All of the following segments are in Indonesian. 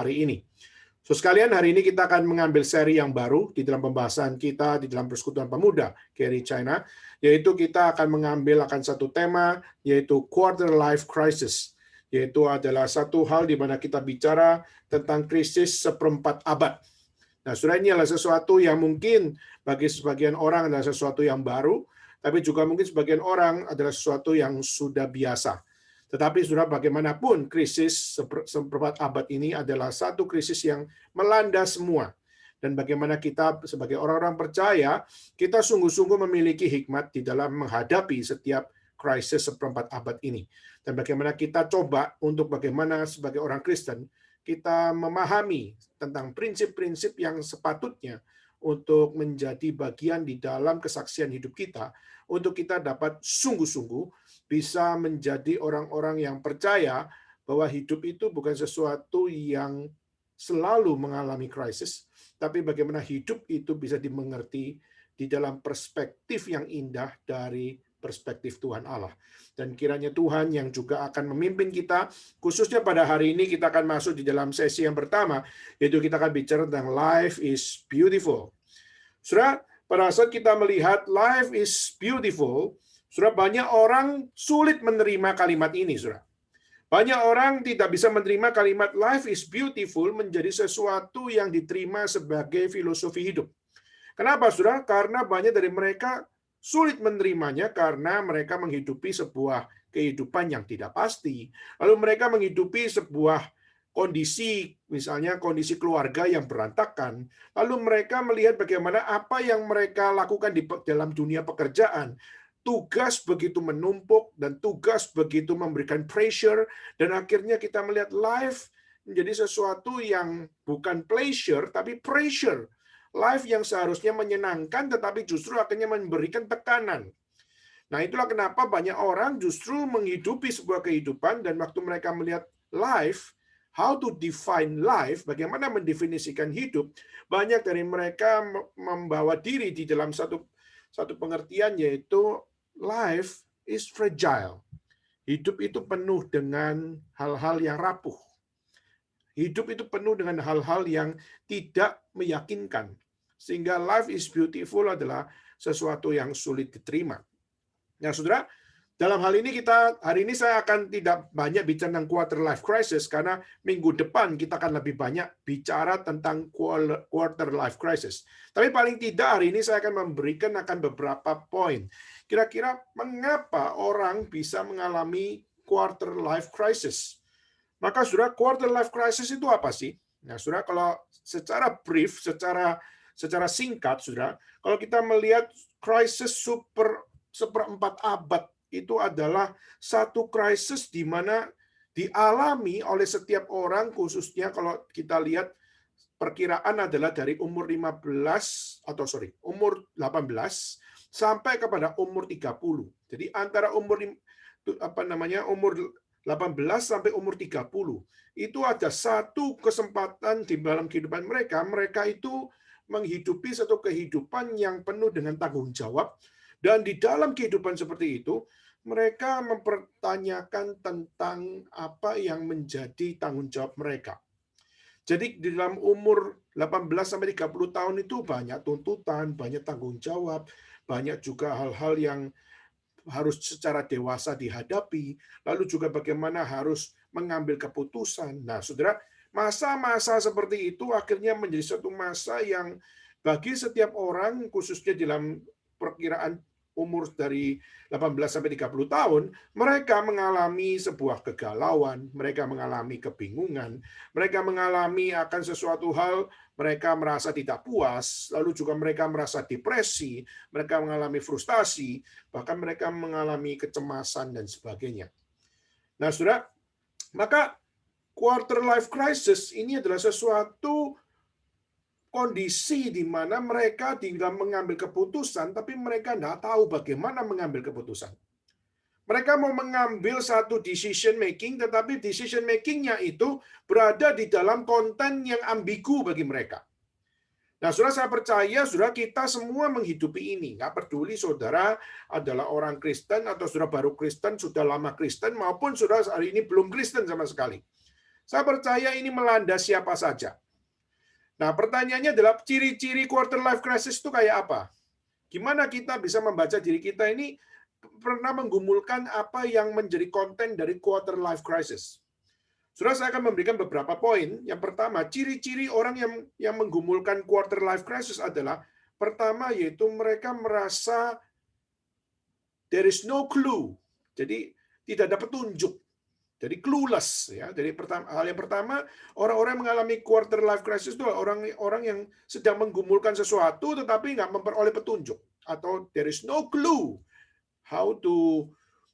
hari ini. So sekalian, hari ini kita akan mengambil seri yang baru di dalam pembahasan kita di dalam Persekutuan Pemuda Carry China, yaitu kita akan mengambil akan satu tema, yaitu Quarter Life Crisis, yaitu adalah satu hal di mana kita bicara tentang krisis seperempat abad. Nah, saudara, ini adalah sesuatu yang mungkin bagi sebagian orang adalah sesuatu yang baru, tapi juga mungkin sebagian orang adalah sesuatu yang sudah biasa. Tetapi saudara, bagaimanapun krisis seperempat abad ini adalah satu krisis yang melanda semua. Dan bagaimana kita sebagai orang-orang percaya, kita sungguh-sungguh memiliki hikmat di dalam menghadapi setiap krisis seperempat abad ini. Dan bagaimana kita coba untuk bagaimana sebagai orang Kristen, kita memahami tentang prinsip-prinsip yang sepatutnya untuk menjadi bagian di dalam kesaksian hidup kita, untuk kita dapat sungguh-sungguh bisa menjadi orang-orang yang percaya bahwa hidup itu bukan sesuatu yang selalu mengalami krisis, tapi bagaimana hidup itu bisa dimengerti di dalam perspektif yang indah dari perspektif Tuhan Allah. Dan kiranya Tuhan yang juga akan memimpin kita, khususnya pada hari ini kita akan masuk di dalam sesi yang pertama, yaitu kita akan bicara tentang life is beautiful. Saudara, pada saat kita melihat life is beautiful, saudara, banyak orang sulit menerima kalimat ini, saudara. Banyak orang tidak bisa menerima kalimat life is beautiful menjadi sesuatu yang diterima sebagai filosofi hidup. Kenapa, saudara? Karena banyak dari mereka sulit menerimanya karena mereka menghidupi sebuah kehidupan yang tidak pasti. Lalu mereka menghidupi sebuah kondisi, misalnya kondisi keluarga yang berantakan. Lalu mereka melihat bagaimana apa yang mereka lakukan di dalam dunia pekerjaan. Tugas begitu menumpuk dan tugas begitu memberikan pressure, dan akhirnya kita melihat life menjadi sesuatu yang bukan pleasure tapi pressure. Life yang seharusnya menyenangkan tetapi justru akhirnya memberikan tekanan. Nah, itulah kenapa banyak orang justru menghidupi sebuah kehidupan, dan waktu mereka melihat life, how to define life, bagaimana mendefinisikan hidup, banyak dari mereka membawa diri di dalam satu pengertian, yaitu life is fragile. Hidup itu penuh dengan hal-hal yang rapuh. Hidup itu penuh dengan hal-hal yang tidak meyakinkan. Sehingga life is beautiful adalah sesuatu yang sulit diterima. Nah, saudara, dalam hal ini hari ini saya akan tidak banyak bicara tentang quarter life crisis, karena minggu depan kita akan lebih banyak bicara tentang quarter life crisis. Tapi paling tidak hari ini saya akan memberikan beberapa poin. Kira-kira mengapa orang bisa mengalami quarter life crisis? Maka saudara, quarter life crisis itu apa sih? Nah, saudara, kalau secara brief, secara singkat, saudara, kalau kita melihat krisis seperempat abad itu adalah satu krisis di mana dialami oleh setiap orang, khususnya kalau kita lihat perkiraan adalah dari umur 18 sampai kepada umur 30. Jadi antara umur 18 sampai umur 30, itu ada satu kesempatan di dalam kehidupan mereka itu menghidupi satu kehidupan yang penuh dengan tanggung jawab, dan di dalam kehidupan seperti itu, mereka mempertanyakan tentang apa yang menjadi tanggung jawab mereka. Jadi di dalam umur 18 sampai 30 tahun itu banyak tuntutan, banyak tanggung jawab, banyak juga hal-hal yang harus secara dewasa dihadapi, lalu juga bagaimana harus mengambil keputusan. Nah, saudara, masa-masa seperti itu akhirnya menjadi satu masa yang bagi setiap orang, khususnya dalam perkiraan umur dari 18 sampai 30 tahun, mereka mengalami sebuah kegalauan, mereka mengalami kebingungan, mereka mengalami akan sesuatu hal, mereka merasa tidak puas, lalu juga mereka merasa depresi, mereka mengalami frustasi, bahkan mereka mengalami kecemasan dan sebagainya. Nah, saudara, maka quarter life crisis ini adalah sesuatu kondisi di mana mereka tinggal mengambil keputusan, tapi mereka tidak tahu bagaimana mengambil keputusan. Mereka mau mengambil satu decision making, tetapi decision making-nya itu berada di dalam konten yang ambigu bagi mereka. Nah, saudara, saya percaya saudara kita semua menghidupi ini. Nggak peduli saudara adalah orang Kristen atau saudara baru Kristen, sudah lama Kristen, maupun saudara hari ini belum Kristen sama sekali. Saya percaya ini melanda siapa saja. Nah, pertanyaannya adalah ciri-ciri quarter life crisis itu kayak apa? Gimana kita bisa membaca diri kita ini pernah menggumulkan apa yang menjadi konten dari quarter life crisis? Saudara, saya akan memberikan beberapa poin. Yang pertama, ciri-ciri orang yang menggumulkan quarter life crisis adalah pertama yaitu mereka merasa there is no clue. Jadi tidak ada petunjuk. Jadi clueless ya. Jadi hal yang pertama, orang-orang yang mengalami quarter life crisis itu orang yang sedang menggumulkan sesuatu tetapi nggak memperoleh petunjuk atau there is no clue how to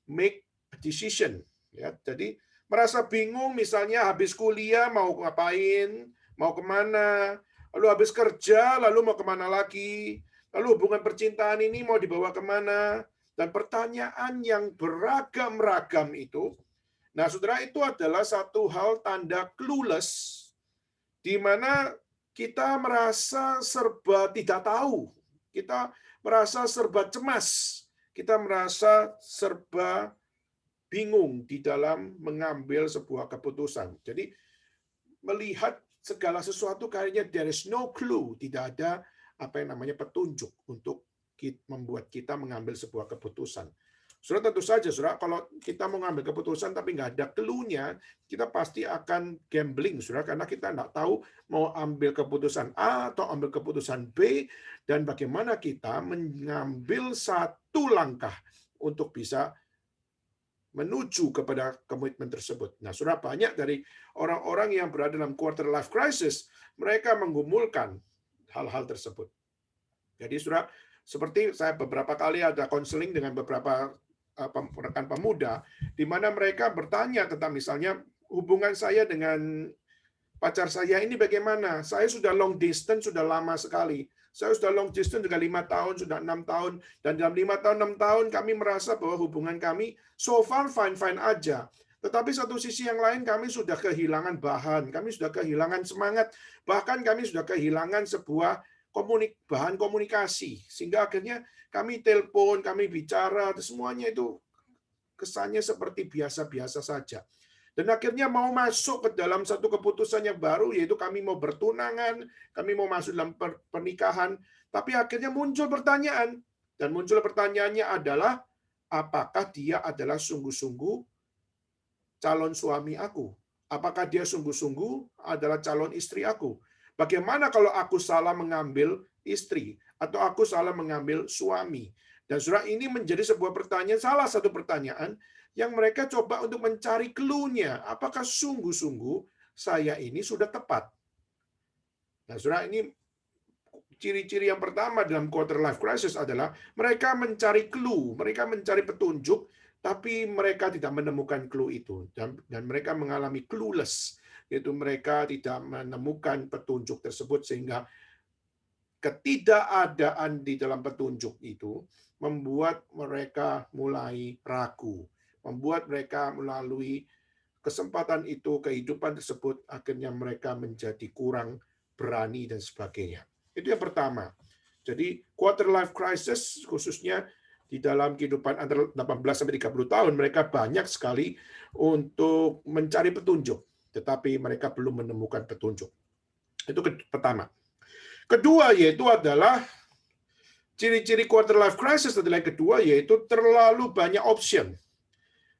make a decision ya. Jadi merasa bingung misalnya habis kuliah mau ngapain, mau kemana, lalu habis kerja lalu mau kemana lagi, lalu hubungan percintaan ini mau dibawa kemana, dan pertanyaan yang beragam-ragam itu. Nah, saudara, itu adalah satu hal tanda clueless, di mana kita merasa serba tidak tahu, kita merasa serba cemas, kita merasa serba bingung di dalam mengambil sebuah keputusan. Jadi, melihat segala sesuatu kayaknya there is no clue, tidak ada apa yang namanya petunjuk untuk membuat kita mengambil sebuah keputusan. Saudara, tentu saja, saudara, kalau kita mau ngambil keputusan tapi nggak ada clue-nya, kita pasti akan gambling, saudara, karena kita nggak tahu mau ambil keputusan A atau ambil keputusan B, dan bagaimana kita mengambil satu langkah untuk bisa menuju kepada komitmen tersebut. Nah, saudara, banyak dari orang-orang yang berada dalam quarter life crisis, mereka menggumulkan hal-hal tersebut. Jadi, saudara, seperti saya beberapa kali ada konseling dengan beberapa rekan pemuda, di mana mereka bertanya tentang misalnya hubungan saya dengan pacar saya ini bagaimana? Saya sudah long distance sudah lama sekali. Saya sudah long distance juga 5 tahun, sudah 6 tahun. Dan dalam 5 tahun, 6 tahun kami merasa bahwa hubungan kami so far fine-fine aja. Tetapi satu sisi yang lain kami sudah kehilangan bahan, kami sudah kehilangan semangat, bahkan kami sudah kehilangan sebuah bahan komunikasi. Sehingga akhirnya kami telepon, kami bicara, semuanya itu kesannya seperti biasa-biasa saja. Dan akhirnya mau masuk ke dalam satu keputusan yang baru, yaitu kami mau bertunangan, kami mau masuk dalam pernikahan, tapi akhirnya muncul pertanyaan. Dan muncul pertanyaannya adalah, apakah dia adalah sungguh-sungguh calon suami aku? Apakah dia sungguh-sungguh adalah calon istri aku? Bagaimana kalau aku salah mengambil istri? Atau aku salah mengambil suami? Dan saudara, ini menjadi sebuah pertanyaan, salah satu pertanyaan yang mereka coba untuk mencari clue-nya. Apakah sungguh-sungguh saya ini sudah tepat? Nah, saudara, ini ciri-ciri yang pertama dalam quarter life crisis adalah mereka mencari clue, mereka mencari petunjuk, tapi mereka tidak menemukan clue itu. Dan mereka mengalami clueless, yaitu mereka tidak menemukan petunjuk tersebut, sehingga ketidakadaan di dalam petunjuk itu membuat mereka mulai ragu, membuat mereka melalui kesempatan itu, kehidupan tersebut, akhirnya mereka menjadi kurang berani dan sebagainya. Itu yang pertama. Jadi quarter life crisis khususnya di dalam kehidupan antara 18 sampai 30 tahun, mereka banyak sekali untuk mencari petunjuk, tetapi mereka belum menemukan petunjuk. Itu pertama. Kedua yaitu adalah ciri-ciri quarter life crisis adalah yang kedua yaitu terlalu banyak option.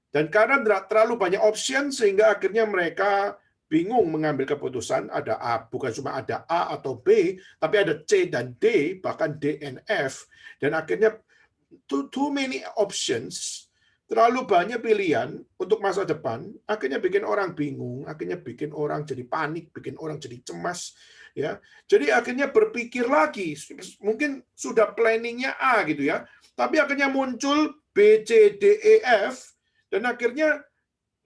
Dan karena terlalu banyak option sehingga akhirnya mereka bingung mengambil keputusan. Ada A, bukan cuma ada A atau B, tapi ada C dan D, bahkan D and F. Dan akhirnya too many options, terlalu banyak pilihan untuk masa depan, akhirnya bikin orang bingung, akhirnya bikin orang jadi panik, bikin orang jadi cemas, ya. Jadi akhirnya berpikir lagi, mungkin sudah planningnya A gitu ya, tapi akhirnya muncul B, C, D, E, F, dan akhirnya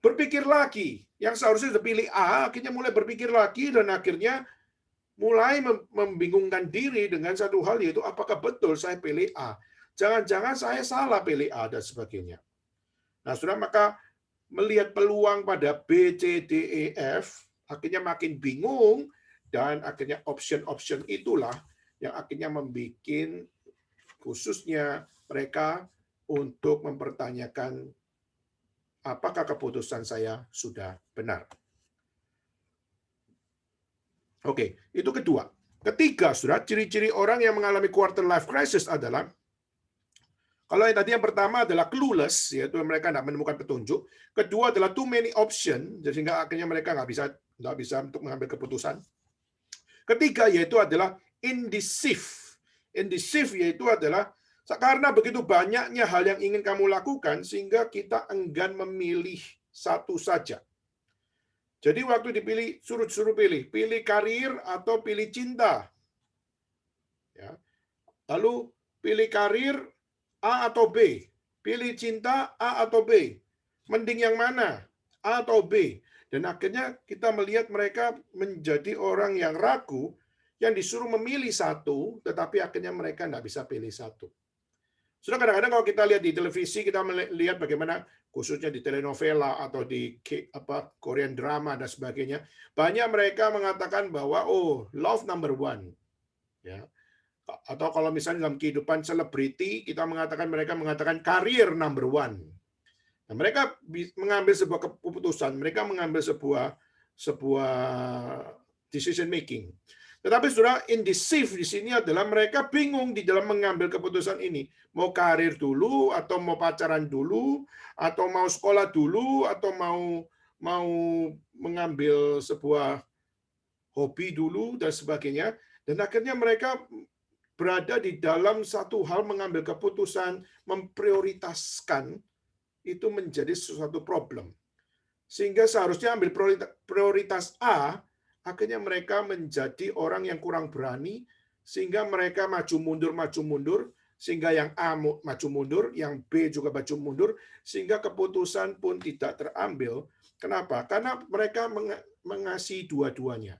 berpikir lagi. Yang seharusnya sudah pilih A, akhirnya mulai berpikir lagi, dan akhirnya mulai membingungkan diri dengan satu hal, yaitu apakah betul saya pilih A? Jangan-jangan saya salah pilih A, dan sebagainya. Nah, saudara, maka melihat peluang pada B, C, D, E, F, akhirnya makin bingung, dan akhirnya option-option itulah yang akhirnya membuat khususnya mereka untuk mempertanyakan apakah keputusan saya sudah benar. Oke, itu kedua. Ketiga, saudara, ciri-ciri orang yang mengalami quarter life crisis adalah, kalau yang tadi yang pertama adalah clueless, yaitu mereka tidak menemukan petunjuk. Kedua adalah too many option, sehingga akhirnya mereka nggak bisa untuk mengambil keputusan. Ketiga yaitu adalah indecisive. Indecisive yaitu adalah karena begitu banyaknya hal yang ingin kamu lakukan sehingga kita enggan memilih satu saja. Jadi waktu dipilih, suruh pilih karir atau pilih cinta. Ya. Lalu pilih karir A atau B, pilih cinta A atau B. Mending yang mana? A atau B. Dan akhirnya kita melihat mereka menjadi orang yang ragu, yang disuruh memilih satu, tetapi akhirnya mereka tidak bisa pilih satu. Sudah kadang-kadang kalau kita lihat di televisi, kita melihat bagaimana khususnya di telenovela atau di Korean drama dan sebagainya, banyak mereka mengatakan bahwa love number one, ya. Atau kalau misalnya dalam kehidupan selebriti, kita mereka mengatakan karir number one. Nah, mereka mengambil sebuah keputusan, mereka mengambil sebuah decision making. Tetapi sudah indecisive di sini adalah mereka bingung di dalam mengambil keputusan ini. Mau karir dulu, atau mau pacaran dulu, atau mau sekolah dulu, atau mau mengambil sebuah hobi dulu, dan sebagainya. Dan akhirnya mereka berada di dalam satu hal mengambil keputusan, memprioritaskan, itu menjadi sesuatu problem. Sehingga seharusnya ambil prioritas A, akhirnya mereka menjadi orang yang kurang berani, sehingga mereka maju mundur, sehingga yang A maju mundur, yang B juga maju mundur, sehingga keputusan pun tidak terambil. Kenapa? Karena mereka mengasihi dua-duanya.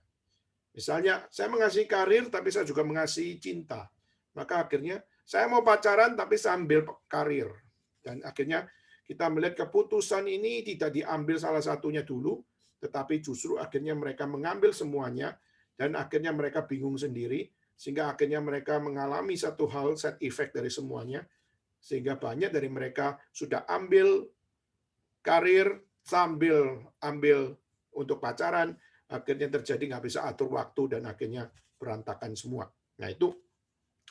Misalnya, saya mengasihi karir, tapi saya juga mengasihi cinta. Maka akhirnya, saya mau pacaran, tapi sambil karir. Dan akhirnya, kita melihat keputusan ini tidak diambil salah satunya dulu, tetapi justru akhirnya mereka mengambil semuanya, dan akhirnya mereka bingung sendiri, sehingga akhirnya mereka mengalami satu hal side effect dari semuanya, sehingga banyak dari mereka sudah ambil karir, sambil ambil untuk pacaran, akhirnya terjadi nggak bisa atur waktu dan akhirnya berantakan semua. Nah, itu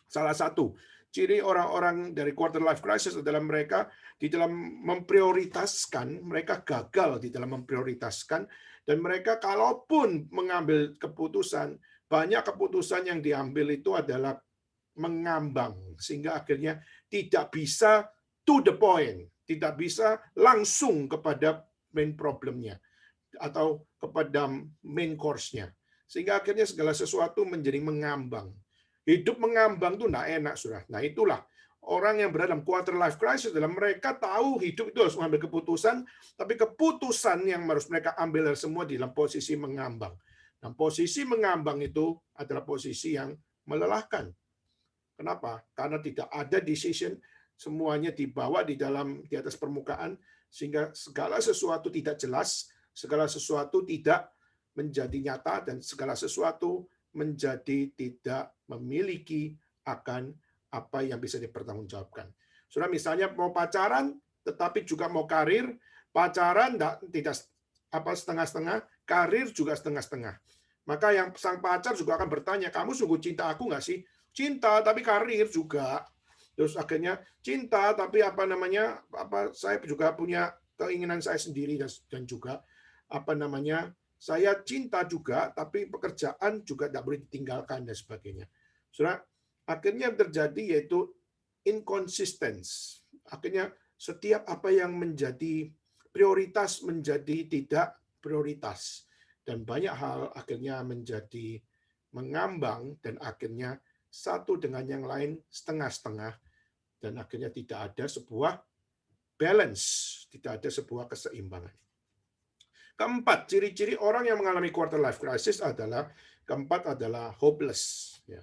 salah satu ciri orang-orang dari quarter life crisis adalah mereka di dalam memprioritaskan, mereka gagal di dalam memprioritaskan, dan mereka kalaupun mengambil keputusan, banyak keputusan yang diambil itu adalah mengambang, sehingga akhirnya tidak bisa to the point, tidak bisa langsung kepada main problemnya atau kepada main course-nya. Sehingga akhirnya segala sesuatu menjadi mengambang. Hidup mengambang itu tidak enak, saudara. Nah, itulah orang yang berada dalam quarter life crisis adalah mereka tahu hidup itu harus mengambil keputusan, tapi keputusan yang harus mereka ambil semua di dalam posisi mengambang. Nah, posisi mengambang itu adalah posisi yang melelahkan. Kenapa? Karena tidak ada decision, semuanya dibawa di atas permukaan, sehingga segala sesuatu tidak jelas, segala sesuatu tidak menjadi nyata, dan segala sesuatu menjadi tidak memiliki akan apa yang bisa dipertanggungjawabkan. Saudara, misalnya mau pacaran, tetapi juga mau karir, pacaran tidak setengah-setengah, karir juga setengah-setengah. Maka yang sang pacar juga akan bertanya, kamu sungguh cinta aku nggak sih? Cinta, tapi karir juga. Terus akhirnya cinta, tapi saya juga punya keinginan saya sendiri, dan juga saya cinta juga, tapi pekerjaan juga tidak boleh ditinggalkan dan sebagainya. Saudara, akhirnya terjadi yaitu inconsistence. Akhirnya setiap apa yang menjadi prioritas menjadi tidak prioritas, dan banyak hal akhirnya menjadi mengambang, dan akhirnya satu dengan yang lain setengah-setengah, dan akhirnya tidak ada sebuah balance, tidak ada sebuah keseimbangan. Keempat, ciri-ciri orang yang mengalami quarter life crisis adalah hopeless, ya.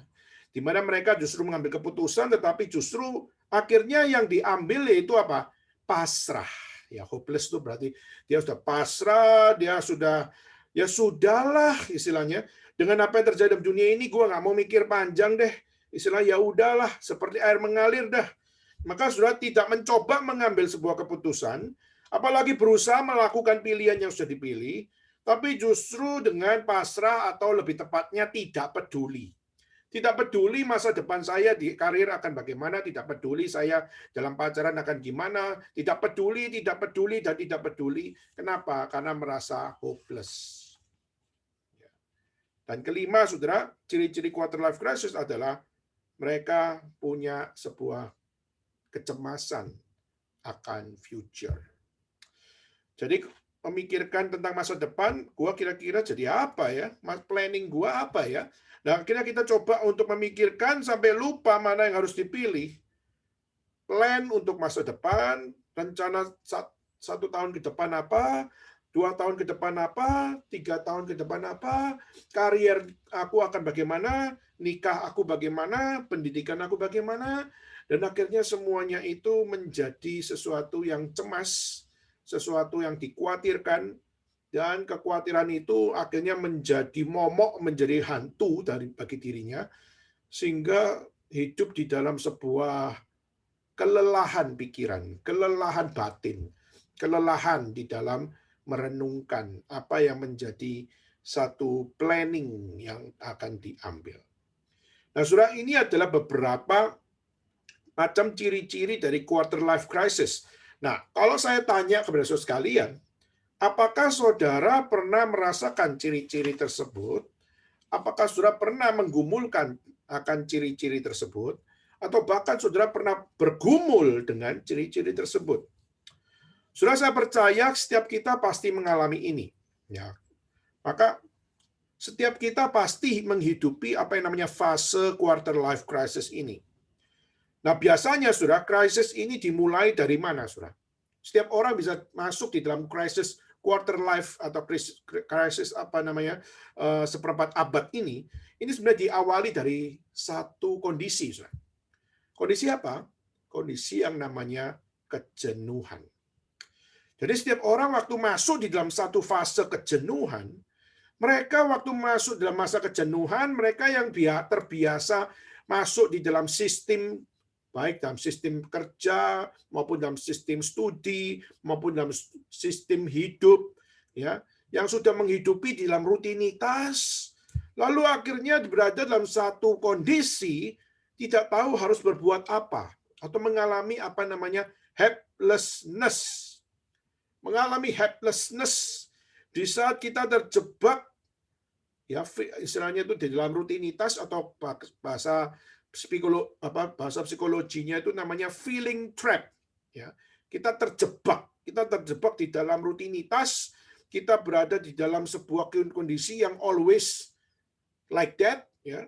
Di mana mereka justru mengambil keputusan, tetapi justru akhirnya yang diambil yaitu apa? Pasrah. Ya, hopeless itu berarti dia sudah pasrah, dia sudah, ya sudahlah istilahnya, dengan apa yang terjadi di dunia ini, gue nggak mau mikir panjang deh. Istilah ya udahlah, seperti air mengalir dah. Maka sudah tidak mencoba mengambil sebuah keputusan, apalagi berusaha melakukan pilihan yang sudah dipilih, tapi justru dengan pasrah atau lebih tepatnya tidak peduli. Tidak peduli masa depan saya di karir akan bagaimana, tidak peduli saya dalam pacaran akan gimana, tidak peduli, dan tidak peduli. Kenapa? Karena merasa hopeless. Dan kelima, saudara, ciri-ciri quarter life crisis adalah mereka punya sebuah kecemasan akan future. Jadi memikirkan tentang masa depan, gua kira-kira jadi apa ya? Planning gua apa ya? Nah, akhirnya kita coba untuk memikirkan sampai lupa mana yang harus dipilih. Plan untuk masa depan, rencana 1 tahun ke depan apa, 2 tahun ke depan apa, 3 tahun ke depan apa, karier aku akan bagaimana, nikah aku bagaimana, pendidikan aku bagaimana, dan akhirnya semuanya itu menjadi sesuatu yang cemas, sesuatu yang dikhawatirkan, dan kekhawatiran itu akhirnya menjadi momok, menjadi hantu bagi dirinya, sehingga hidup di dalam sebuah kelelahan pikiran, kelelahan batin, kelelahan di dalam merenungkan apa yang menjadi satu planning yang akan diambil. Nah, saudara, ini adalah beberapa macam ciri-ciri dari quarter life crisis. Nah, kalau saya tanya kepada saudara sekalian, apakah saudara pernah merasakan ciri-ciri tersebut? Apakah saudara pernah menggumulkan akan ciri-ciri tersebut? Atau bahkan saudara pernah bergumul dengan ciri-ciri tersebut? Saudara, saya percaya setiap kita pasti mengalami ini. Ya. Maka setiap kita pasti menghidupi apa yang namanya fase quarter life crisis ini. Nah, biasanya saudara, krisis ini dimulai dari mana, saudara? Setiap orang bisa masuk di dalam krisis quarter life atau krisis apa namanya seperempat abad ini sebenarnya diawali dari satu kondisi, saudara. Kondisi apa? Kondisi yang namanya kejenuhan. Jadi setiap orang waktu masuk di dalam satu fase kejenuhan, mereka waktu masuk dalam masa kejenuhan, mereka yang terbiasa masuk di dalam sistem, baik dalam sistem kerja, maupun dalam sistem studi, maupun dalam sistem hidup, ya, yang sudah menghidupi di dalam rutinitas, lalu akhirnya berada dalam satu kondisi tidak tahu harus berbuat apa, atau mengalami apa namanya helplessness. Mengalami helplessness di saat kita terjebak, ya istilahnya itu di dalam rutinitas, atau bahasa psikologinya itu namanya feeling trap. Ya, kita terjebak di dalam rutinitas, kita berada di dalam sebuah kondisi yang always like that, ya.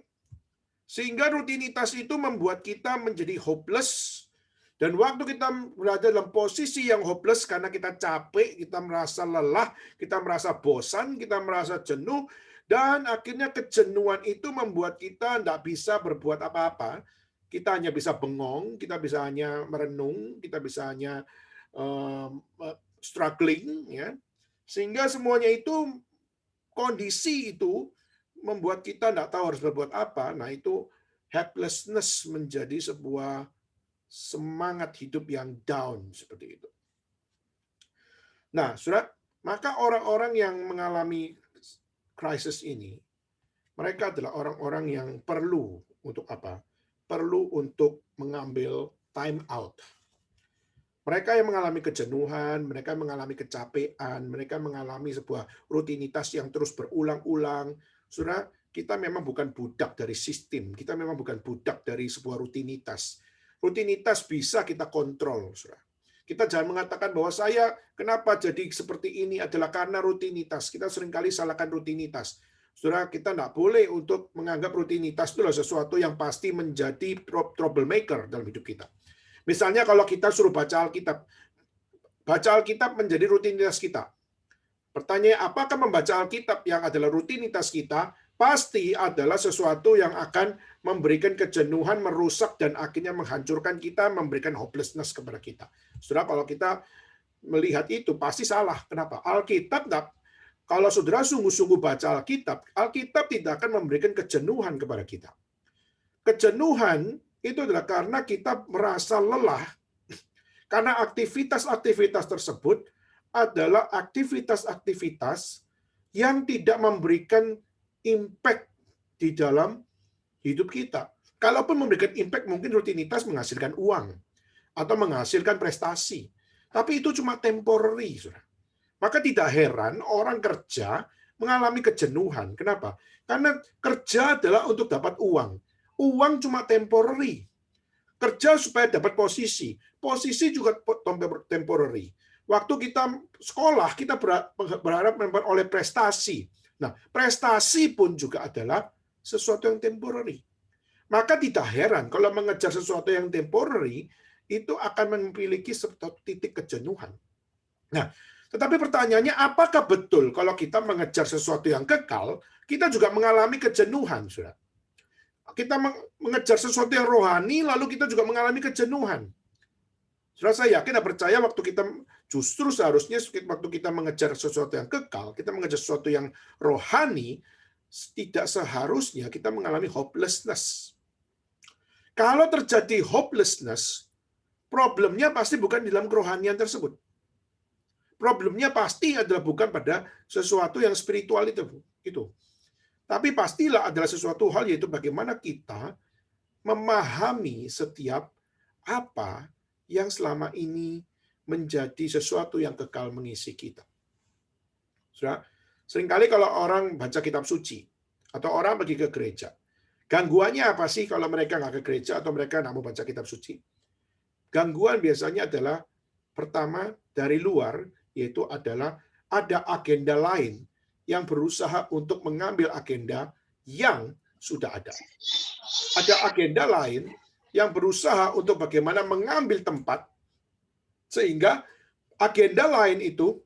Sehingga rutinitas itu membuat kita menjadi hopeless. Dan waktu kita berada dalam posisi yang hopeless karena kita capek, kita merasa lelah, kita merasa bosan, kita merasa jenuh, dan akhirnya kejenuhan itu membuat kita tidak bisa berbuat apa-apa. Kita hanya bisa bengong, kita bisa hanya merenung, kita bisa hanya struggling, ya. Sehingga semuanya itu, kondisi itu membuat kita tidak tahu harus berbuat apa. Nah, itu helplessness menjadi sebuah semangat hidup yang down seperti itu. Nah, saudara, maka orang-orang yang mengalami krisis ini, mereka adalah orang-orang yang perlu untuk apa? Perlu untuk mengambil time out. Mereka yang mengalami kejenuhan, mereka mengalami kecapean, mereka mengalami sebuah rutinitas yang terus berulang-ulang. Saudara, kita memang bukan budak dari sistem, kita memang bukan budak dari sebuah rutinitas. Rutinitas bisa kita kontrol, saudara. Kita jangan mengatakan bahwa saya kenapa jadi seperti ini adalah karena rutinitas. Kita seringkali salahkan rutinitas. Saudara, kita tidak boleh untuk menganggap rutinitas itu adalah sesuatu yang pasti menjadi troublemaker dalam hidup kita. Misalnya kalau kita suruh baca Alkitab menjadi rutinitas kita. Pertanyaan, apakah membaca Alkitab yang adalah rutinitas kita pasti adalah sesuatu yang akan memberikan kejenuhan, merusak, dan akhirnya menghancurkan kita, memberikan hopelessness kepada kita. Saudara, kalau kita melihat itu pasti salah. Kenapa? Alkitab, kalau saudara sungguh-sungguh baca Alkitab, Alkitab tidak akan memberikan kejenuhan kepada kita. Kejenuhan itu adalah karena kita merasa lelah, karena aktivitas-aktivitas tersebut adalah aktivitas-aktivitas yang tidak memberikan impact di dalam hidup kita. Kalaupun memberikan impact, mungkin rutinitas menghasilkan uang atau menghasilkan prestasi. Tapi itu cuma temporary, saudara. Maka tidak heran orang kerja mengalami kejenuhan. Kenapa? Karena kerja adalah untuk dapat uang. Uang cuma temporary. Kerja supaya dapat posisi. Posisi juga temporary. Waktu kita sekolah, kita berharap memperoleh prestasi. Nah, prestasi pun juga adalah sesuatu yang temporary. Maka tidak heran kalau mengejar sesuatu yang temporary, itu akan memiliki titik kejenuhan. Nah, tetapi pertanyaannya, apakah betul kalau kita mengejar sesuatu yang kekal, kita juga mengalami kejenuhan, saudara? Kita mengejar sesuatu yang rohani, lalu kita juga mengalami kejenuhan. Saudara, saya yakin dan percaya waktu kita justru seharusnya waktu kita mengejar sesuatu yang kekal, kita mengejar sesuatu yang rohani, tidak seharusnya kita mengalami hopelessness. Kalau terjadi hopelessness, problemnya pasti bukan di dalam kerohanian tersebut. Problemnya pasti adalah bukan pada sesuatu yang spiritual itu. Tapi pastilah adalah sesuatu hal, yaitu bagaimana kita memahami setiap apa yang selama ini menjadi sesuatu yang kekal mengisi kita. Saudara, seringkali kalau orang baca kitab suci atau orang pergi ke gereja, gangguannya apa sih kalau mereka nggak ke gereja atau mereka nggak mau baca kitab suci? Gangguan biasanya adalah pertama dari luar, yaitu adalah ada agenda lain yang berusaha untuk mengambil agenda yang sudah ada. Ada agenda lain yang berusaha untuk bagaimana mengambil tempat, sehingga agenda lain itu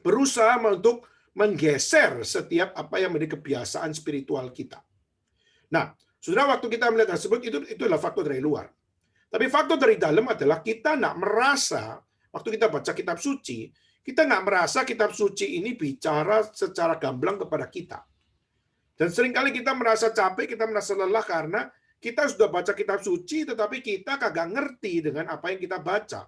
berusaha untuk menggeser setiap apa yang menjadi kebiasaan spiritual kita. Nah, saudara, waktu kita melihat tersebut, itu adalah faktor dari luar. Tapi faktor dari dalam adalah kita nggak merasa, waktu kita baca kitab suci, kita nggak merasa kitab suci ini bicara secara gamblang kepada kita. Dan seringkali kita merasa capek, kita merasa lelah karena kita sudah baca kitab suci, tetapi kita kagak ngerti dengan apa yang kita baca.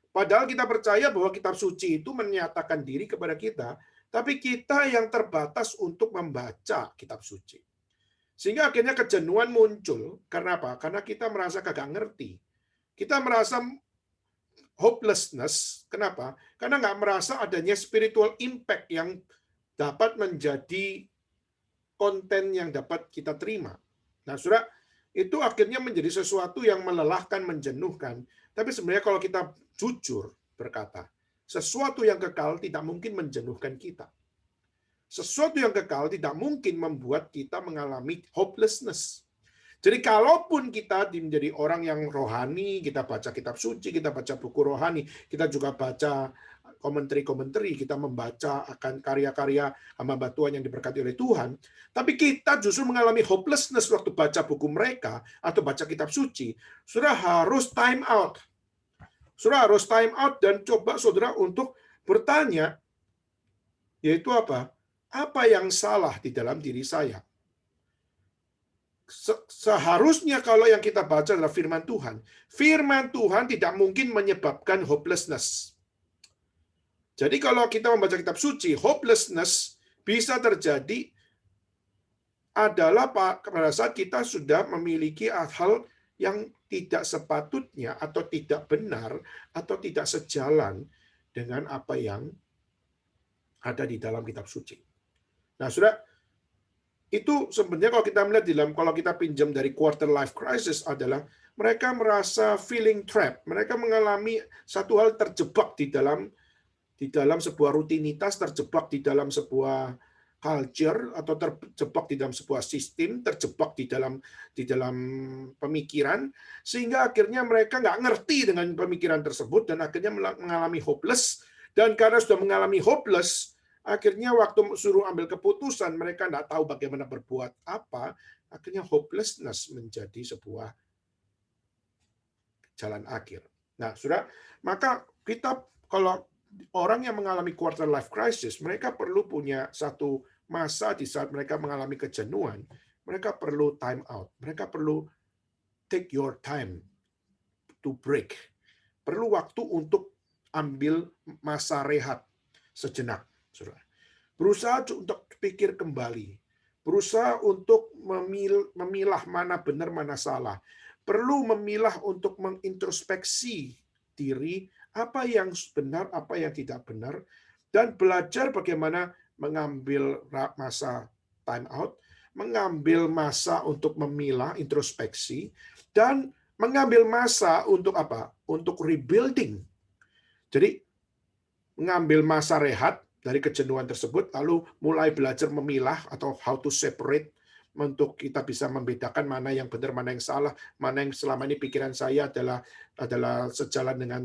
Padahal kita percaya bahwa kitab suci itu menyatakan diri kepada kita, tapi kita yang terbatas untuk membaca kitab suci. Sehingga akhirnya kejenuhan muncul. Karena apa? Karena kita merasa kagak ngerti. Kita merasa hopelessness. Kenapa? Karena nggak merasa adanya spiritual impact yang dapat menjadi konten yang dapat kita terima. Nah, saudara, itu akhirnya menjadi sesuatu yang melelahkan, menjenuhkan. Tapi sebenarnya kalau kita jujur berkata, sesuatu yang kekal tidak mungkin menjenuhkan kita. Sesuatu yang kekal tidak mungkin membuat kita mengalami hopelessness. Jadi kalaupun kita menjadi orang yang rohani, kita baca kitab suci, kita baca buku rohani, kita juga baca komentari-komentari, kita membaca akan karya-karya hamba Tuhan yang diberkati oleh Tuhan, tapi kita justru mengalami hopelessness waktu baca buku mereka atau baca kitab suci, saudara harus time out. Saudara harus time out dan coba saudara untuk bertanya, yaitu apa? Apa yang salah di dalam diri saya? Seharusnya kalau yang kita baca adalah firman Tuhan. Firman Tuhan tidak mungkin menyebabkan hopelessness. Jadi kalau kita membaca kitab suci, hopelessness bisa terjadi adalah pada saat kita sudah memiliki hal yang tidak sepatutnya atau tidak benar atau tidak sejalan dengan apa yang ada di dalam kitab suci. Nah, saudara, itu sebenarnya kalau kita melihat kalau kita pinjam dari quarter life crisis adalah mereka merasa feeling trapped. Mereka mengalami satu hal terjebak di dalam sebuah rutinitas, terjebak di dalam sebuah culture atau terjebak di dalam sebuah sistem, terjebak di dalam pemikiran, sehingga akhirnya mereka nggak ngerti dengan pemikiran tersebut dan akhirnya mengalami hopeless. Dan karena sudah mengalami hopeless, akhirnya waktu suruh ambil keputusan, mereka nggak tahu bagaimana berbuat apa, akhirnya hopelessness menjadi sebuah jalan akhir. Nah, saudara, maka kita kalau orang yang mengalami quarter life crisis, mereka perlu punya satu masa di saat mereka mengalami kejenuhan, mereka perlu time out, mereka perlu take your time to break. Perlu waktu untuk ambil masa rehat sejenak, saudara. berusaha untuk pikir kembali, berusaha untuk memilah mana benar, mana salah. Perlu memilah untuk mengintrospeksi diri, apa yang benar, apa yang tidak benar, dan belajar bagaimana mengambil masa time out, mengambil masa untuk memilah, introspeksi, dan mengambil masa untuk apa? Untuk rebuilding. Jadi, mengambil masa rehat dari kejenuhan tersebut, lalu mulai belajar memilah atau how to separate untuk kita bisa membedakan mana yang benar, mana yang salah, mana yang selama ini pikiran saya adalah sejalan dengan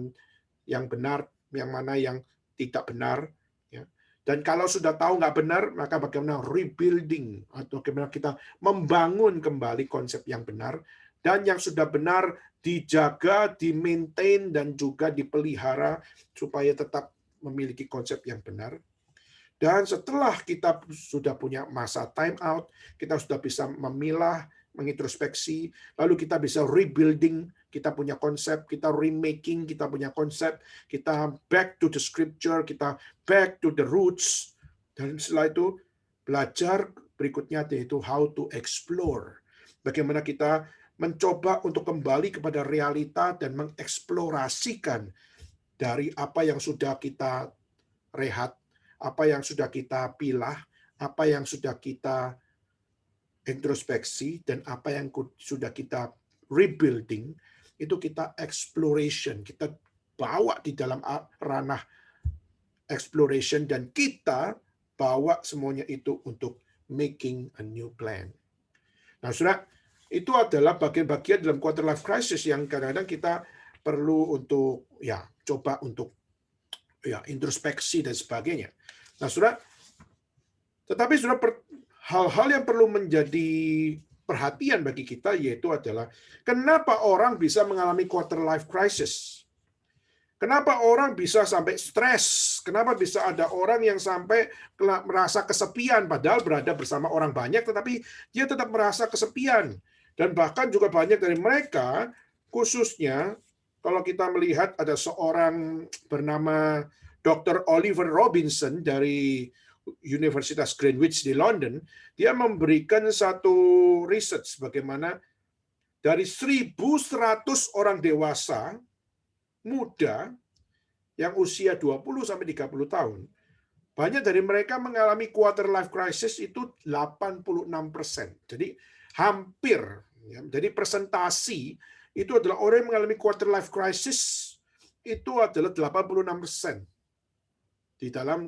yang benar, yang mana yang tidak benar. Ya. Dan kalau sudah tahu nggak benar, maka bagaimana rebuilding atau bagaimana kita membangun kembali konsep yang benar, dan yang sudah benar dijaga, di-maintain, dan juga dipelihara supaya tetap memiliki konsep yang benar. Dan setelah kita sudah punya masa time out, kita sudah bisa memilah, mengintrospeksi, lalu kita bisa rebuilding, kita punya konsep, kita remaking, kita punya konsep, kita back to the scripture, kita back to the roots, dan setelah itu belajar berikutnya yaitu how to explore. Bagaimana kita mencoba untuk kembali kepada realita dan mengeksplorasikan dari apa yang sudah kita rehat, apa yang sudah kita pilah, apa yang sudah kita introspeksi, dan apa yang sudah kita rebuilding, itu kita exploration, kita bawa di dalam ranah exploration, dan kita bawa semuanya itu untuk making a new plan. Nah, Saudara, itu adalah bagian-bagian dalam quarter life crisis yang kadang-kadang kita perlu untuk coba untuk introspeksi dan sebagainya. Nah, Saudara, tetapi Saudara, hal-hal yang perlu menjadi perhatian bagi kita yaitu adalah kenapa orang bisa mengalami quarter life crisis? Kenapa orang bisa sampai stres? Kenapa bisa ada orang yang sampai merasa kesepian padahal berada bersama orang banyak tetapi dia tetap merasa kesepian? Dan bahkan juga banyak dari mereka, khususnya kalau kita melihat ada seorang bernama Dr. Oliver Robinson dari Universitas Greenwich di London, dia memberikan satu research bagaimana dari 1.100 orang dewasa muda yang usia 20 sampai 30 tahun, banyak dari mereka mengalami quarter life crisis itu 86%. Jadi hampir, jadi presentasi itu adalah orang yang mengalami quarter life crisis itu adalah 86%. Di dalam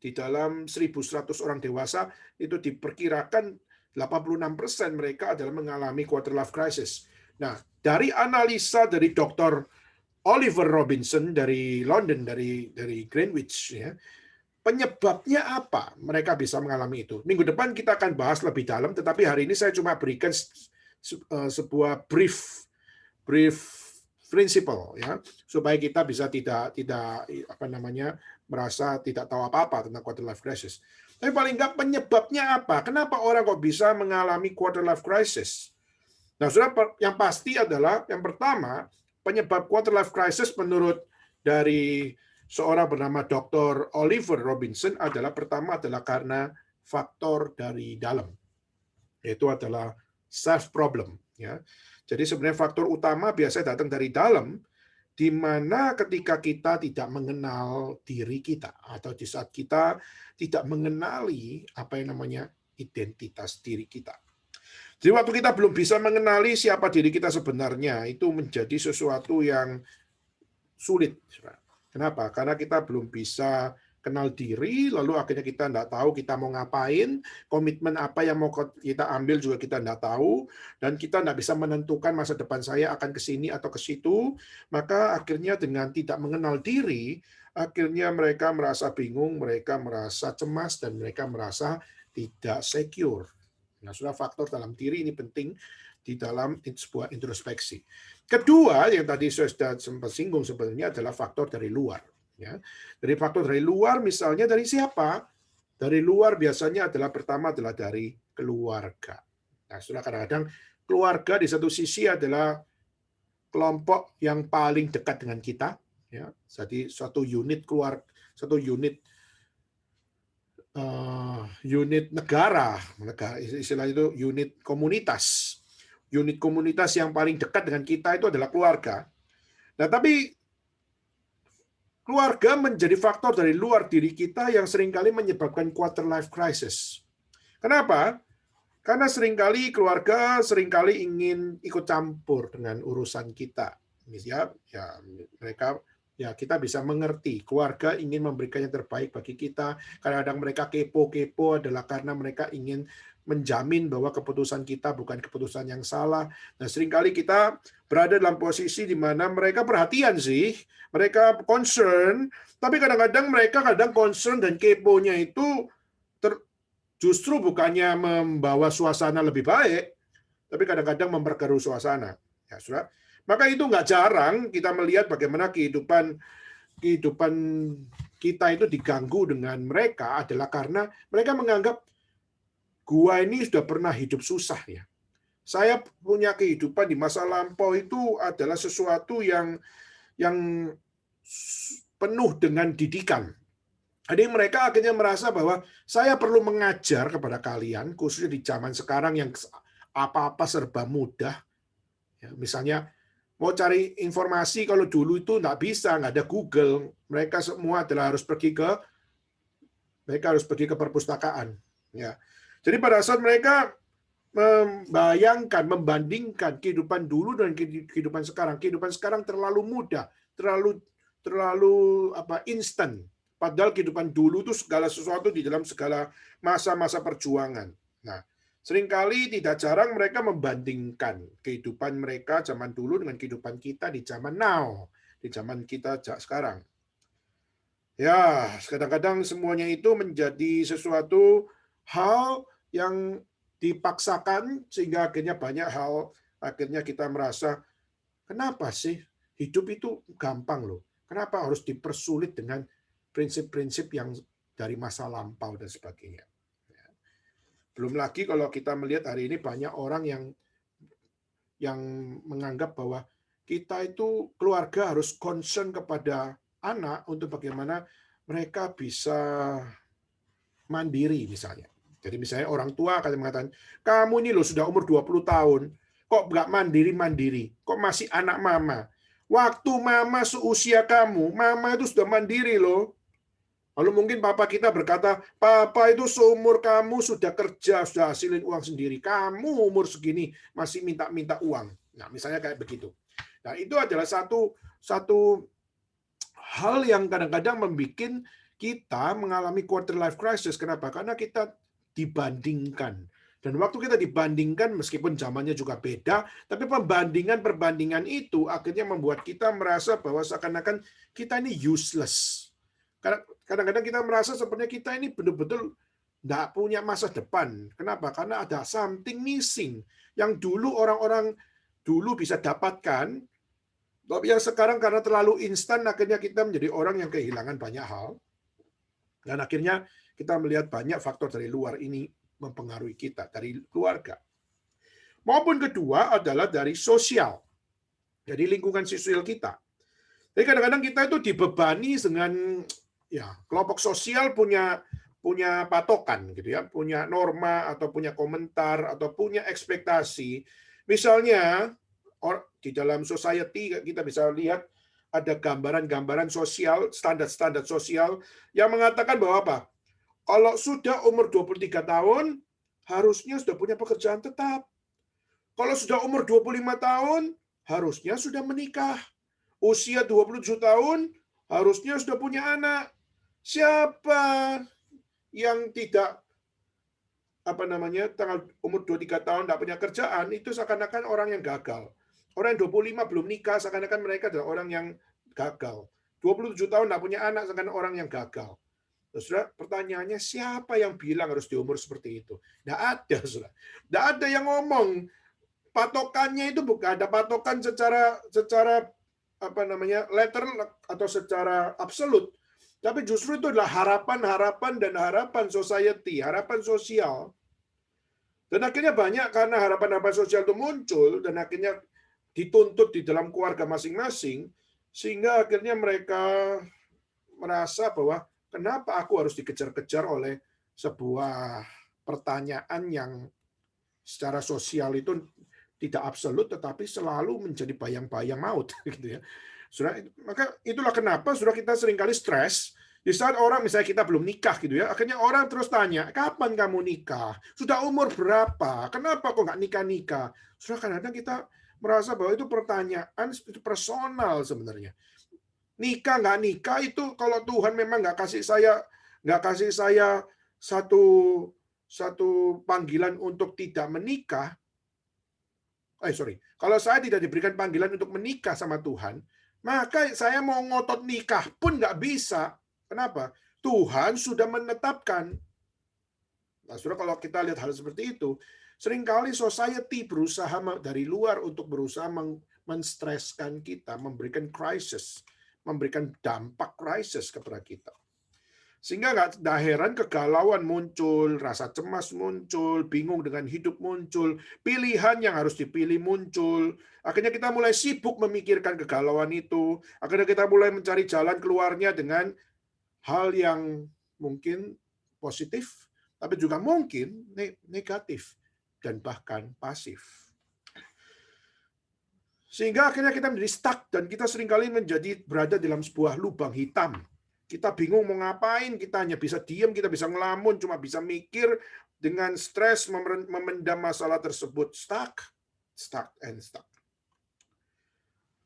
1.100 orang dewasa itu diperkirakan 86% mereka adalah mengalami quarter life crisis. Nah, dari analisa dari Dr. Oliver Robinson dari London, dari Greenwich, ya, penyebabnya apa mereka bisa mengalami itu? Minggu depan kita akan bahas lebih dalam, tetapi hari ini saya cuma berikan sebuah brief principle, ya, supaya kita bisa tidak merasa tidak tahu apa-apa tentang quarter life crisis. Tapi paling nggak penyebabnya apa? Kenapa orang kok bisa mengalami quarter life crisis? Nah, Saudara, yang pasti adalah yang pertama, penyebab quarter life crisis menurut dari seorang bernama Dr. Oliver Robinson pertama adalah karena faktor dari dalam, yaitu adalah self problem. Ya. Jadi sebenarnya faktor utama biasanya datang dari dalam, di mana ketika kita tidak mengenal diri kita atau di saat kita tidak mengenali apa yang namanya identitas diri kita. Jadi waktu kita belum bisa mengenali siapa diri kita sebenarnya, itu menjadi sesuatu yang sulit. Kenapa? Karena kita belum bisa kenal diri, lalu akhirnya kita tidak tahu kita mau ngapain, komitmen apa yang mau kita ambil juga kita tidak tahu, dan kita tidak bisa menentukan masa depan saya akan ke sini atau ke situ, maka akhirnya dengan tidak mengenal diri, akhirnya mereka merasa bingung, mereka merasa cemas, dan mereka merasa tidak secure. Nah, sudah faktor dalam diri ini penting di dalam sebuah introspeksi. Kedua, yang tadi saya sudah sempat singgung sebenarnya adalah faktor dari luar. Ya. Dari faktor dari luar, misalnya dari siapa? Dari luar biasanya pertama adalah dari keluarga. Nah, sudah kadang-kadang keluarga di satu sisi adalah kelompok yang paling dekat dengan kita. Ya. Jadi satu unit unit negara, istilah itu unit komunitas. Unit komunitas yang paling dekat dengan kita itu adalah keluarga. Nah, tapi keluarga menjadi faktor dari luar diri kita yang seringkali menyebabkan quarter life crisis. Kenapa? Karena seringkali keluarga seringkali ingin ikut campur dengan urusan kita. Ya, mereka ya kita bisa mengerti. Keluarga ingin memberikan yang terbaik bagi kita. Kadang-kadang mereka kepo-kepo adalah karena mereka ingin menjamin bahwa keputusan kita bukan keputusan yang salah. Nah, seringkali kita berada dalam posisi di mana mereka perhatian sih, mereka concern, tapi kadang-kadang mereka concern dan keponya itu justru bukannya membawa suasana lebih baik, tapi kadang-kadang memperkeruh suasana. Ya, sudah. Maka itu nggak jarang kita melihat bagaimana kehidupan kita itu diganggu dengan mereka adalah karena mereka menganggap gua ini sudah pernah hidup susah ya. Saya punya kehidupan di masa lampau itu adalah sesuatu yang penuh dengan didikan. Jadi mereka akhirnya merasa bahwa saya perlu mengajar kepada kalian, khususnya di zaman sekarang yang apa-apa serba mudah. Ya, misalnya mau cari informasi kalau dulu itu nggak bisa, nggak ada Google. Mereka semua adalah harus pergi ke perpustakaan. Ya. Jadi pada saat mereka membandingkan kehidupan dulu dan kehidupan sekarang terlalu mudah, terlalu instan. Padahal kehidupan dulu itu segala sesuatu di dalam segala masa-masa perjuangan. Nah, seringkali tidak jarang mereka membandingkan kehidupan mereka zaman dulu dengan kehidupan kita di zaman now, di zaman kita sekarang. Ya, kadang-kadang semuanya itu menjadi sesuatu hal yang dipaksakan sehingga akhirnya banyak hal, akhirnya kita merasa, kenapa sih hidup itu gampang loh? Kenapa harus dipersulit dengan prinsip-prinsip yang dari masa lampau dan sebagainya. Belum lagi kalau kita melihat hari ini banyak orang yang menganggap bahwa kita itu keluarga harus concern kepada anak untuk bagaimana mereka bisa mandiri misalnya. Jadi misalnya orang tua akan mengatakan, kamu ini loh sudah umur 20 tahun, kok nggak mandiri-mandiri, kok masih anak mama. Waktu mama seusia kamu, mama itu sudah mandiri loh. Lalu mungkin papa kita berkata, papa itu seumur kamu sudah kerja, sudah hasilin uang sendiri. Kamu umur segini masih minta-minta uang. Nah, misalnya kayak begitu. Nah, itu adalah satu hal yang kadang-kadang membuat kita mengalami quarter life crisis. Kenapa? Karena kita dibandingkan. Dan waktu kita dibandingkan, meskipun zamannya juga beda, tapi perbandingan itu akhirnya membuat kita merasa bahwa seakan-akan kita ini useless. Kadang-kadang kita merasa sepertinya kita ini betul-betul nggak punya masa depan. Kenapa? Karena ada something missing. Yang dulu orang-orang dulu bisa dapatkan, tapi yang sekarang karena terlalu instan, akhirnya kita menjadi orang yang kehilangan banyak hal. Dan akhirnya kita melihat banyak faktor dari luar ini mempengaruhi kita, dari keluarga. Maupun kedua adalah dari sosial. Jadi lingkungan sosial kita. Jadi kadang-kadang kita itu dibebani dengan kelompok sosial punya patokan gitu ya, punya norma atau punya komentar atau punya ekspektasi. Misalnya di dalam society kita bisa lihat ada gambaran-gambaran sosial, standar-standar sosial yang mengatakan bahwa apa? Kalau sudah umur 23 tahun, harusnya sudah punya pekerjaan tetap. Kalau sudah umur 25 tahun, harusnya sudah menikah. Usia 27 tahun, harusnya sudah punya anak. Siapa yang tidak tanggal umur 23 tahun tidak punya kerjaan, itu seakan-akan orang yang gagal. Orang yang 25 belum nikah, seakan-akan mereka adalah orang yang gagal. 27 tahun tidak punya anak, seakan-akan orang yang gagal. Saudara, pertanyaannya siapa yang bilang harus di umur seperti itu? Tidak ada, saudara. Tidak ada yang ngomong. Patokannya itu bukan ada patokan secara letter atau secara absolut. Tapi justru itu adalah harapan society, harapan sosial. Dan akhirnya banyak karena harapan sosial itu muncul dan akhirnya dituntut di dalam keluarga masing-masing, sehingga akhirnya mereka merasa bahwa kenapa aku harus dikejar-kejar oleh sebuah pertanyaan yang secara sosial itu tidak absolut, tetapi selalu menjadi bayang-bayang maut, gitu ya. Saudara, maka itulah kenapa saudara kita seringkali stres di saat orang misalnya kita belum nikah gitu ya, akhirnya orang terus tanya, kapan kamu nikah? Sudah umur berapa? Kenapa kok nggak nikah-nikah? Saudara, kadang-kadang kita merasa bahwa itu pertanyaan itu personal sebenarnya. Nikah nggak nikah itu kalau Tuhan memang nggak kasih saya satu satu panggilan untuk tidak menikah, kalau saya tidak diberikan panggilan untuk menikah sama Tuhan, maka saya mau ngotot nikah pun nggak bisa. Kenapa? Tuhan sudah menetapkan. Nah, saudara, kalau kita lihat hal seperti itu, seringkali society berusaha dari luar untuk berusaha menstreskan kita, memberikan crisis, memberikan dampak crisis kepada kita. Sehingga nggak heran kegalauan muncul, rasa cemas muncul, bingung dengan hidup muncul, pilihan yang harus dipilih muncul. Akhirnya kita mulai sibuk memikirkan kegalauan itu. Akhirnya kita mulai mencari jalan keluarnya dengan hal yang mungkin positif, tapi juga mungkin negatif dan bahkan pasif. Sehingga akhirnya kita menjadi stuck dan kita seringkali berada dalam sebuah lubang hitam. Kita bingung mau ngapain, kita hanya bisa diam, kita bisa ngelamun, cuma bisa mikir dengan stres, memendam masalah tersebut. Stuck.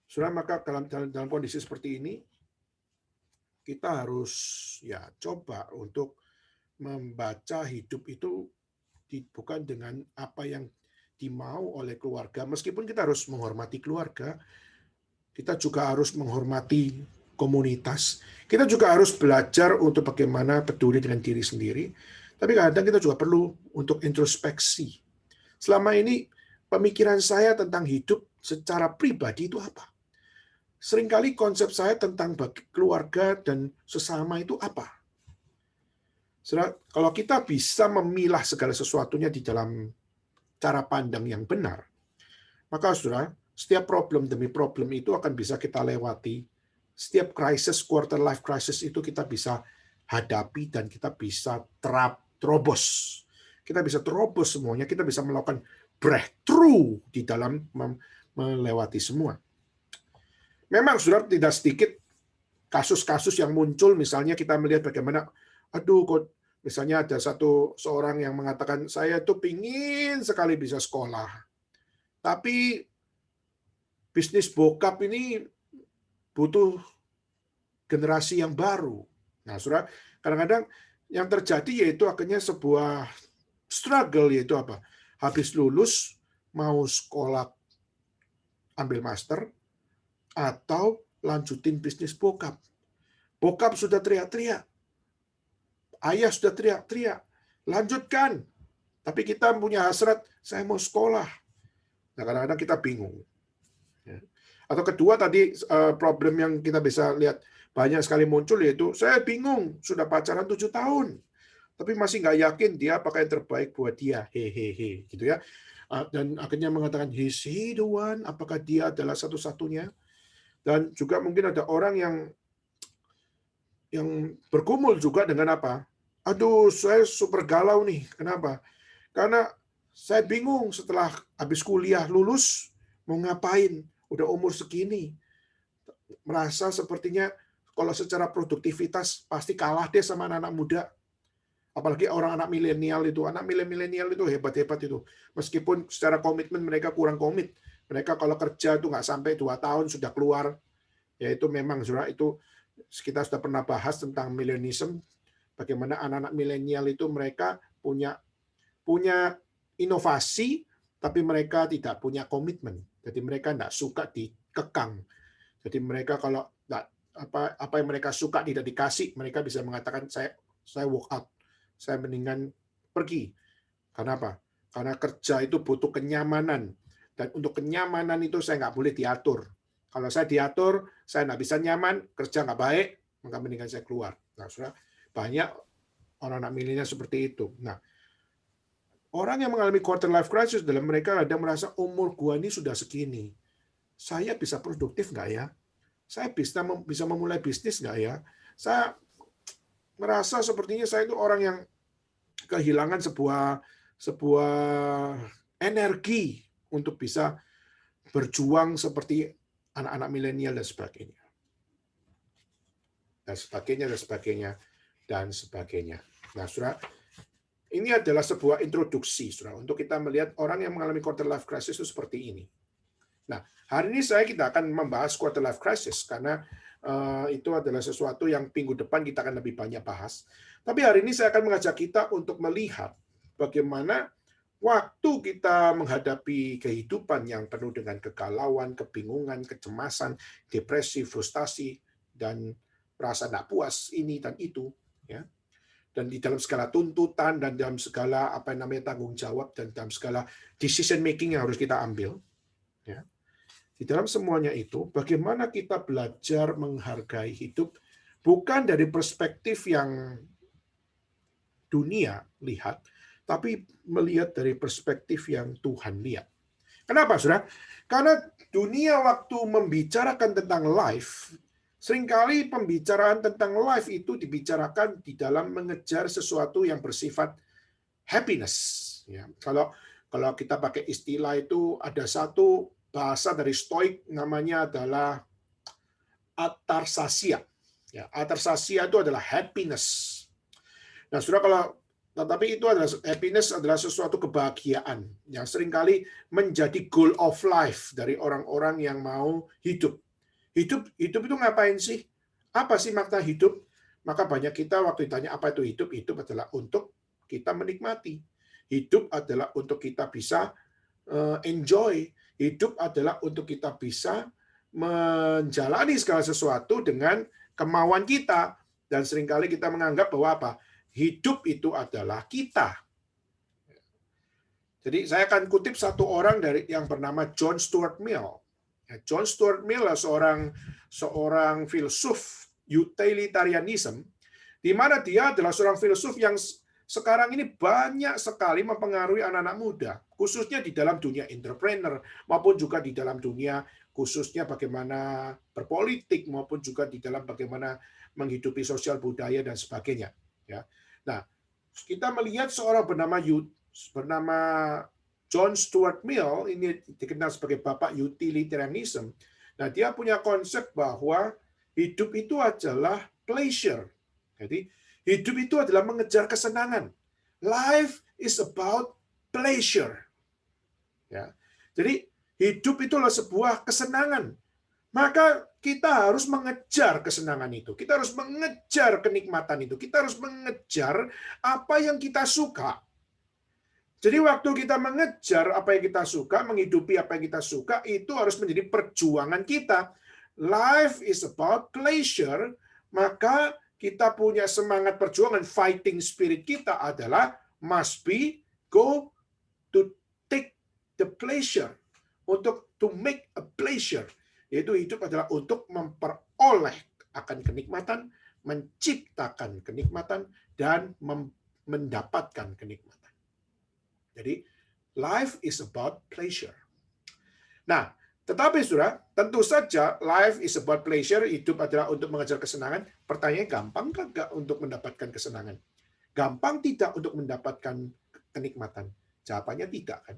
Saudara, maka dalam kondisi seperti ini, kita harus coba untuk membaca hidup itu bukan dengan apa yang dimau oleh keluarga. Meskipun kita harus menghormati keluarga, kita juga harus menghormati komunitas. Kita juga harus belajar untuk bagaimana peduli dengan diri sendiri. Tapi kadang kita juga perlu untuk introspeksi. Selama ini pemikiran saya tentang hidup secara pribadi itu apa? Seringkali konsep saya tentang keluarga dan sesama itu apa? Kalau kita bisa memilah segala sesuatunya di dalam cara pandang yang benar, maka saudara, setiap problem demi problem itu akan bisa kita lewati. Setiap crisis, quarter life crisis itu kita bisa hadapi dan kita bisa terobos. Kita bisa terobos semuanya, kita bisa melakukan breakthrough di dalam melewati semua. Memang saudara, tidak sedikit kasus-kasus yang muncul, misalnya kita melihat bagaimana, misalnya ada seorang yang mengatakan, saya tuh pingin sekali bisa sekolah, tapi bisnis bokap ini butuh generasi yang baru. Nah, saudara, kadang-kadang yang terjadi yaitu akhirnya sebuah struggle, yaitu apa? Habis lulus, mau sekolah ambil master, atau lanjutin bisnis bokap. Bokap sudah teriak-teriak. Ayah sudah teriak-teriak. Lanjutkan. Tapi kita punya hasrat, saya mau sekolah. Nah, kadang-kadang kita bingung. Atau kedua tadi problem yang kita bisa lihat banyak sekali muncul yaitu saya bingung sudah pacaran 7 tahun tapi masih nggak yakin dia apakah yang terbaik buat dia, hehehe, gitu ya. Dan akhirnya mengatakan he's he the one, apakah dia adalah satu-satunya. Dan juga mungkin ada orang yang bergumul juga dengan apa? Aduh, saya super galau nih. Kenapa? Karena saya bingung setelah habis kuliah lulus mau ngapain. Udah umur segini, merasa sepertinya kalau secara produktivitas pasti kalah deh sama anak-anak muda. Apalagi orang anak milenial itu hebat-hebat itu. Meskipun secara komitmen mereka kurang komit. Mereka kalau kerja itu nggak sampai 2 tahun sudah keluar. Ya itu memang saudara, itu kita sudah pernah bahas tentang milenialism. Bagaimana anak-anak milenial itu mereka punya inovasi, tapi mereka tidak punya komitmen. Jadi mereka tidak suka dikekang. Jadi mereka kalau apa yang mereka suka tidak dikasih, mereka bisa mengatakan saya walk out. Saya mendingan pergi. Karena apa? Karena kerja itu butuh kenyamanan. Dan untuk kenyamanan itu saya nggak boleh diatur. Kalau saya diatur, saya nggak bisa nyaman, kerja nggak baik, maka mendingan saya keluar. Nah, sudah banyak orang-orang milenial seperti itu. Nah, orang yang mengalami quarter life crisis dalam mereka ada merasa umur gua ini sudah segini. Saya bisa produktif nggak ya? Saya bisa memulai bisnis nggak ya? Saya merasa sepertinya saya itu orang yang kehilangan sebuah energi untuk bisa berjuang seperti anak-anak milenial dan sebagainya. Dan sebagainya, dan sebagainya, dan sebagainya. Nah, Saudara, ini adalah sebuah introduksi, Saudara, untuk kita melihat orang yang mengalami quarter life crisis itu seperti ini. Nah, hari ini kita akan membahas quarter life crisis karena itu adalah sesuatu yang minggu depan kita akan lebih banyak bahas. Tapi hari ini saya akan mengajak kita untuk melihat bagaimana waktu kita menghadapi kehidupan yang penuh dengan kegalauan, kebingungan, kecemasan, depresi, frustasi, dan rasa tidak puas ini dan itu, ya. Dan di dalam segala tuntutan dan dalam segala tanggung jawab dan dalam segala decision making yang harus kita ambil, ya. Di dalam semuanya itu, bagaimana kita belajar menghargai hidup bukan dari perspektif yang dunia lihat, tapi melihat dari perspektif yang Tuhan lihat. Kenapa, Saudara? Karena dunia waktu membicarakan tentang life, seringkali pembicaraan tentang life itu dibicarakan di dalam mengejar sesuatu yang bersifat happiness. Ya, kalau kita pakai istilah itu ada satu bahasa dari Stoik namanya adalah atarsasia. Ya, atarsasia itu adalah happiness. Nah, Saudara, tetapi itu adalah happiness adalah sesuatu kebahagiaan yang seringkali menjadi goal of life dari orang-orang yang mau hidup. Hidup itu ngapain sih? Apa sih makna hidup? Maka banyak kita waktu ditanya apa itu hidup? Hidup adalah untuk kita menikmati. Hidup adalah untuk kita bisa enjoy. Hidup adalah untuk kita bisa menjalani segala sesuatu dengan kemauan kita. Dan seringkali kita menganggap bahwa apa? Hidup itu adalah kita. Jadi saya akan kutip satu orang dari yang bernama John Stuart Mill. John Stuart Mill adalah seorang filsuf utilitarianism, di mana dia adalah seorang filsuf yang sekarang ini banyak sekali mempengaruhi anak-anak muda, khususnya di dalam dunia entrepreneur, maupun juga di dalam dunia khususnya bagaimana berpolitik, maupun juga di dalam bagaimana menghidupi sosial budaya dan sebagainya. Ya. Nah, kita melihat seorang bernama John Stuart Mill, ini dikenal sebagai bapak utilitarianism. Nah, dia punya konsep bahwa hidup itu adalah pleasure. Jadi, hidup itu adalah mengejar kesenangan. Life is about pleasure. Ya. Jadi, hidup itu adalah sebuah kesenangan. Maka kita harus mengejar kesenangan itu. Kita harus mengejar kenikmatan itu. Kita harus mengejar apa yang kita suka. Jadi waktu kita mengejar apa yang kita suka, menghidupi apa yang kita suka, itu harus menjadi perjuangan kita. Life is about pleasure, maka kita punya semangat perjuangan, fighting spirit kita adalah must be go to take the pleasure, untuk to make a pleasure, yaitu hidup adalah untuk memperoleh akan kenikmatan, menciptakan kenikmatan, dan mendapatkan kenikmatan. Jadi life is about pleasure. Nah, tetapi Saudara, tentu saja life is about pleasure, hidup adalah untuk mengejar kesenangan. Pertanyaannya, gampang nggak untuk mendapatkan kesenangan? Gampang tidak untuk mendapatkan kenikmatan? Jawabannya tidak, kan?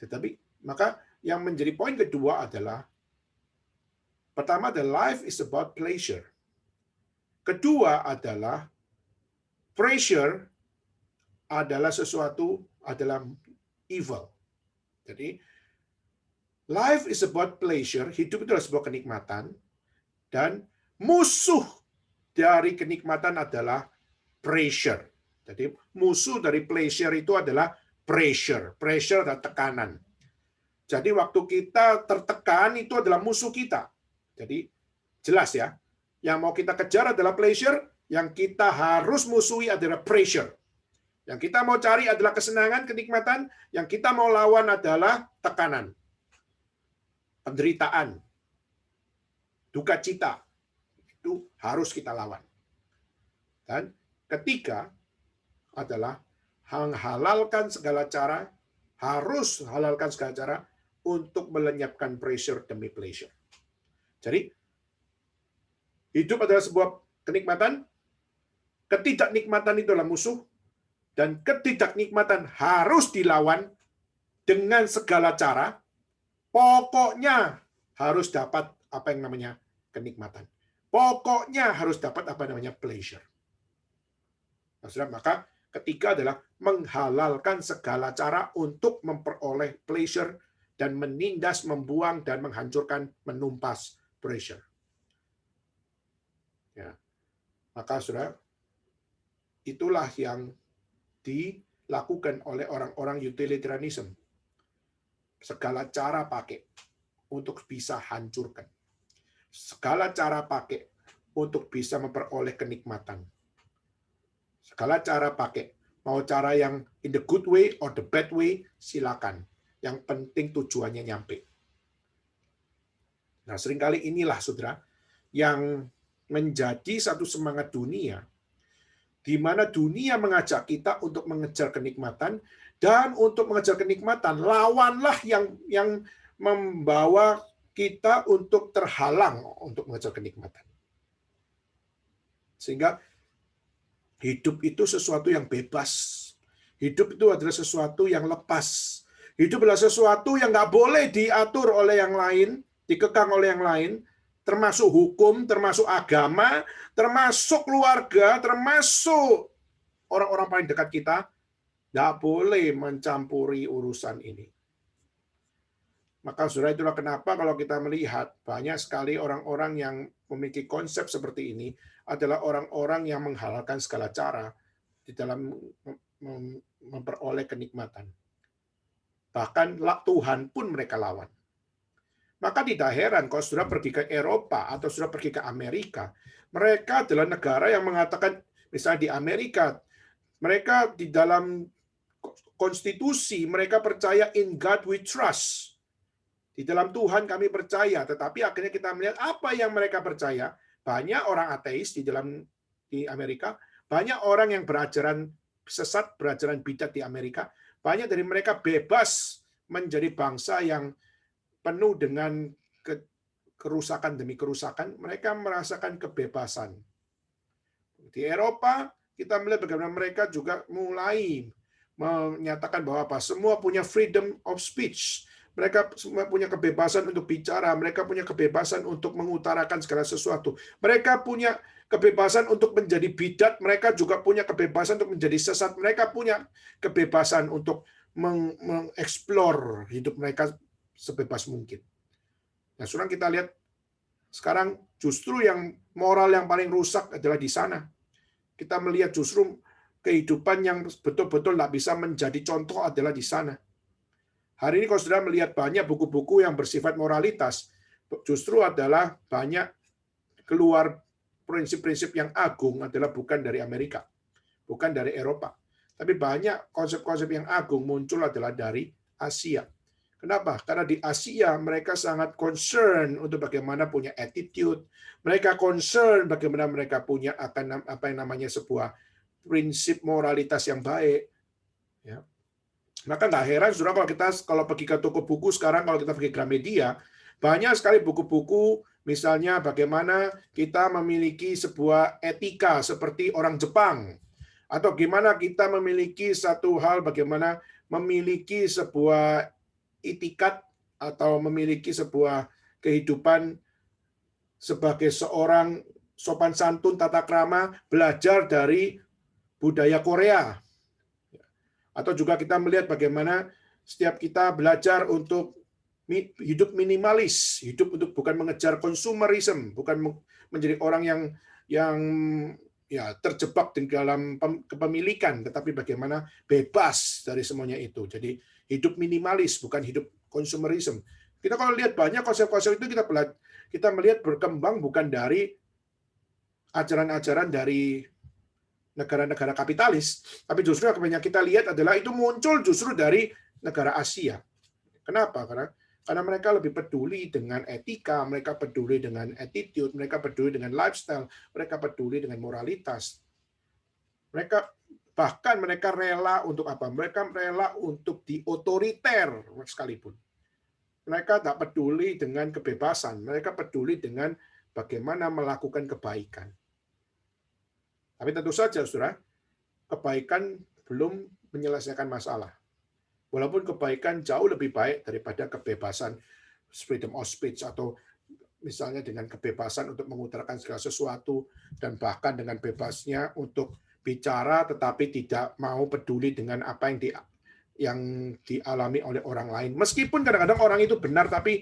Tetapi, maka yang menjadi poin kedua adalah, pertama adalah life is about pleasure. Kedua adalah, pleasure adalah evil. Jadi, life is about pleasure, hidup itu adalah sebuah kenikmatan, dan musuh dari kenikmatan adalah pressure. Jadi musuh dari pleasure itu adalah pressure. Pressure adalah tekanan. Jadi waktu kita tertekan itu adalah musuh kita. Jadi jelas ya, yang mau kita kejar adalah pleasure, yang kita harus musuhi adalah pressure. Yang kita mau cari adalah kesenangan, kenikmatan, yang kita mau lawan adalah tekanan, penderitaan, duka cita. Itu harus kita lawan. Dan ketiga adalah halalkan segala cara, harus halalkan segala cara untuk melenyapkan pressure demi pleasure. Jadi, hidup adalah sebuah kenikmatan, ketidaknikmatan itu adalah musuh, dan ketidaknikmatan harus dilawan dengan segala cara. Pokoknya harus dapat apa yang namanya kenikmatan. Pokoknya harus dapat apa namanya pleasure. Nah, saudara, maka ketiga adalah menghalalkan segala cara untuk memperoleh pleasure dan menindas, membuang, dan menghancurkan, menumpas pleasure. Ya. Maka saudara, itulah yang dilakukan oleh orang-orang utilitarianism. Segala cara pakai untuk bisa hancurkan. Segala cara pakai untuk bisa memperoleh kenikmatan. Segala cara pakai. Mau cara yang in the good way or the bad way, silakan. Yang penting tujuannya nyampe. Nah, seringkali inilah, saudara, yang menjadi satu semangat dunia, di mana dunia mengajak kita untuk mengejar kenikmatan, dan untuk mengejar kenikmatan, lawanlah yang membawa kita untuk terhalang untuk mengejar kenikmatan. Sehingga hidup itu sesuatu yang bebas. Hidup itu adalah sesuatu yang lepas. Hidup adalah sesuatu yang nggak boleh diatur oleh yang lain, dikekang oleh yang lain, termasuk hukum, termasuk agama, termasuk keluarga, termasuk orang-orang paling dekat kita. Nggak boleh mencampuri urusan ini. Maka saudara, itulah kenapa kalau kita melihat banyak sekali orang-orang yang memiliki konsep seperti ini adalah orang-orang yang menghalalkan segala cara di dalam memperoleh kenikmatan. Bahkan Tuhan pun mereka lawan. Maka tidak heran kalau saudara pergi ke Eropa atau saudara pergi ke Amerika, mereka adalah negara yang mengatakan, misalnya di Amerika, mereka di dalam konstitusi, mereka percaya in God we trust. Di dalam Tuhan kami percaya, tetapi akhirnya kita melihat apa yang mereka percaya. Banyak orang ateis di Amerika, banyak orang yang berajaran sesat, berajaran bidat di Amerika. Banyak dari mereka bebas menjadi bangsa yang penuh dengan kerusakan demi kerusakan. Mereka merasakan kebebasan. Di Eropa, kita melihat bagaimana mereka juga mulai menyatakan bahwa semua punya freedom of speech. Mereka semua punya kebebasan untuk bicara, mereka punya kebebasan untuk mengutarakan segala sesuatu. Mereka punya kebebasan untuk menjadi bidat, mereka juga punya kebebasan untuk menjadi sesat, mereka punya kebebasan untuk mengeksplor hidup mereka sebebas mungkin. Nah, sekarang kita lihat sekarang justru yang moral yang paling rusak adalah di sana. Kita melihat justru kehidupan yang betul-betul tidak bisa menjadi contoh adalah di sana. Hari ini kalau saudara melihat banyak buku-buku yang bersifat moralitas, justru adalah banyak keluar prinsip-prinsip yang agung adalah bukan dari Amerika, bukan dari Eropa. Tapi banyak konsep-konsep yang agung muncul adalah dari Asia. Kenapa? Karena di Asia mereka sangat concern untuk bagaimana punya attitude, mereka concern bagaimana mereka punya akan apa yang namanya sebuah prinsip moralitas yang baik. Ya. Maka nggak heran, saudara, kalau pergi ke toko buku sekarang, kalau kita pergi ke Gramedia, banyak sekali buku-buku, misalnya bagaimana kita memiliki sebuah etika seperti orang Jepang, atau gimana kita memiliki satu hal, bagaimana memiliki sebuah itikat atau memiliki sebuah kehidupan sebagai seorang sopan santun, tata krama, belajar dari budaya Korea. Atau juga kita melihat bagaimana setiap kita belajar untuk hidup minimalis, hidup untuk bukan mengejar konsumerisme, bukan menjadi orang yang ya terjebak di dalam kepemilikan, tetapi bagaimana bebas dari semuanya itu. Jadi hidup minimalis, bukan hidup konsumerisme. Kita kalau lihat banyak konsep-konsep itu kita melihat berkembang bukan dari ajaran-ajaran dari negara-negara kapitalis, tapi justru yang kita lihat adalah itu muncul justru dari negara Asia. Kenapa? Karena mereka lebih peduli dengan etika, mereka peduli dengan attitude, mereka peduli dengan lifestyle, mereka peduli dengan moralitas. Bahkan mereka rela untuk apa? Mereka rela untuk diotoriter sekalipun. Mereka tak peduli dengan kebebasan, mereka peduli dengan bagaimana melakukan kebaikan. Tapi tentu saja, saudara, kebaikan belum menyelesaikan masalah. Walaupun kebaikan jauh lebih baik daripada kebebasan freedom of speech, atau misalnya dengan kebebasan untuk mengutarakan segala sesuatu, dan bahkan dengan bebasnya untuk bicara tetapi tidak mau peduli dengan apa yang dialami oleh orang lain. Meskipun kadang-kadang orang itu benar, tapi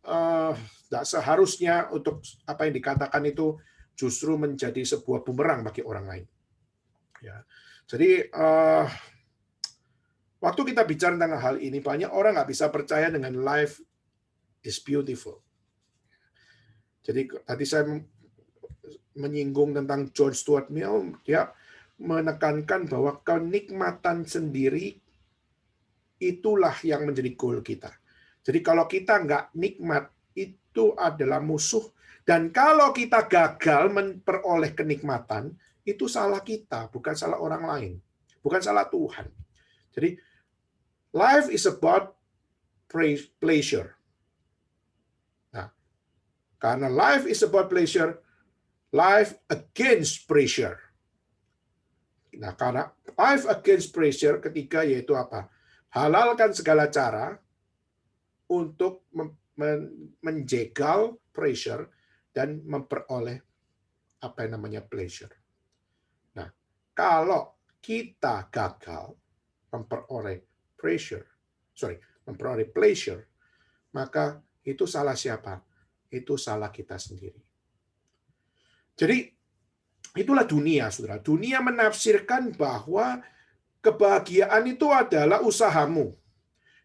tidak seharusnya untuk apa yang dikatakan itu justru menjadi sebuah bumerang bagi orang lain. Ya. Jadi waktu kita bicara tentang hal ini, banyak orang nggak bisa percaya dengan life is beautiful. Jadi tadi saya menyinggung tentang John Stuart Mill, dia menekankan bahwa kenikmatan sendiri itulah yang menjadi goal kita. Jadi kalau kita nggak nikmat, itu adalah musuh. Dan kalau kita gagal memperoleh kenikmatan, itu salah kita, bukan salah orang lain. Bukan salah Tuhan. Jadi, life is about pleasure. Nah, karena life is about pleasure, life against pressure. Nah, karena life against pressure ketiga yaitu apa? Halalkan segala cara untuk menjegal pressure dan memperoleh apa yang namanya pleasure. Nah, kalau kita gagal memperoleh pleasure, maka itu salah siapa? Itu salah kita sendiri. Jadi, itulah dunia, saudara. Dunia menafsirkan bahwa kebahagiaan itu adalah usahamu.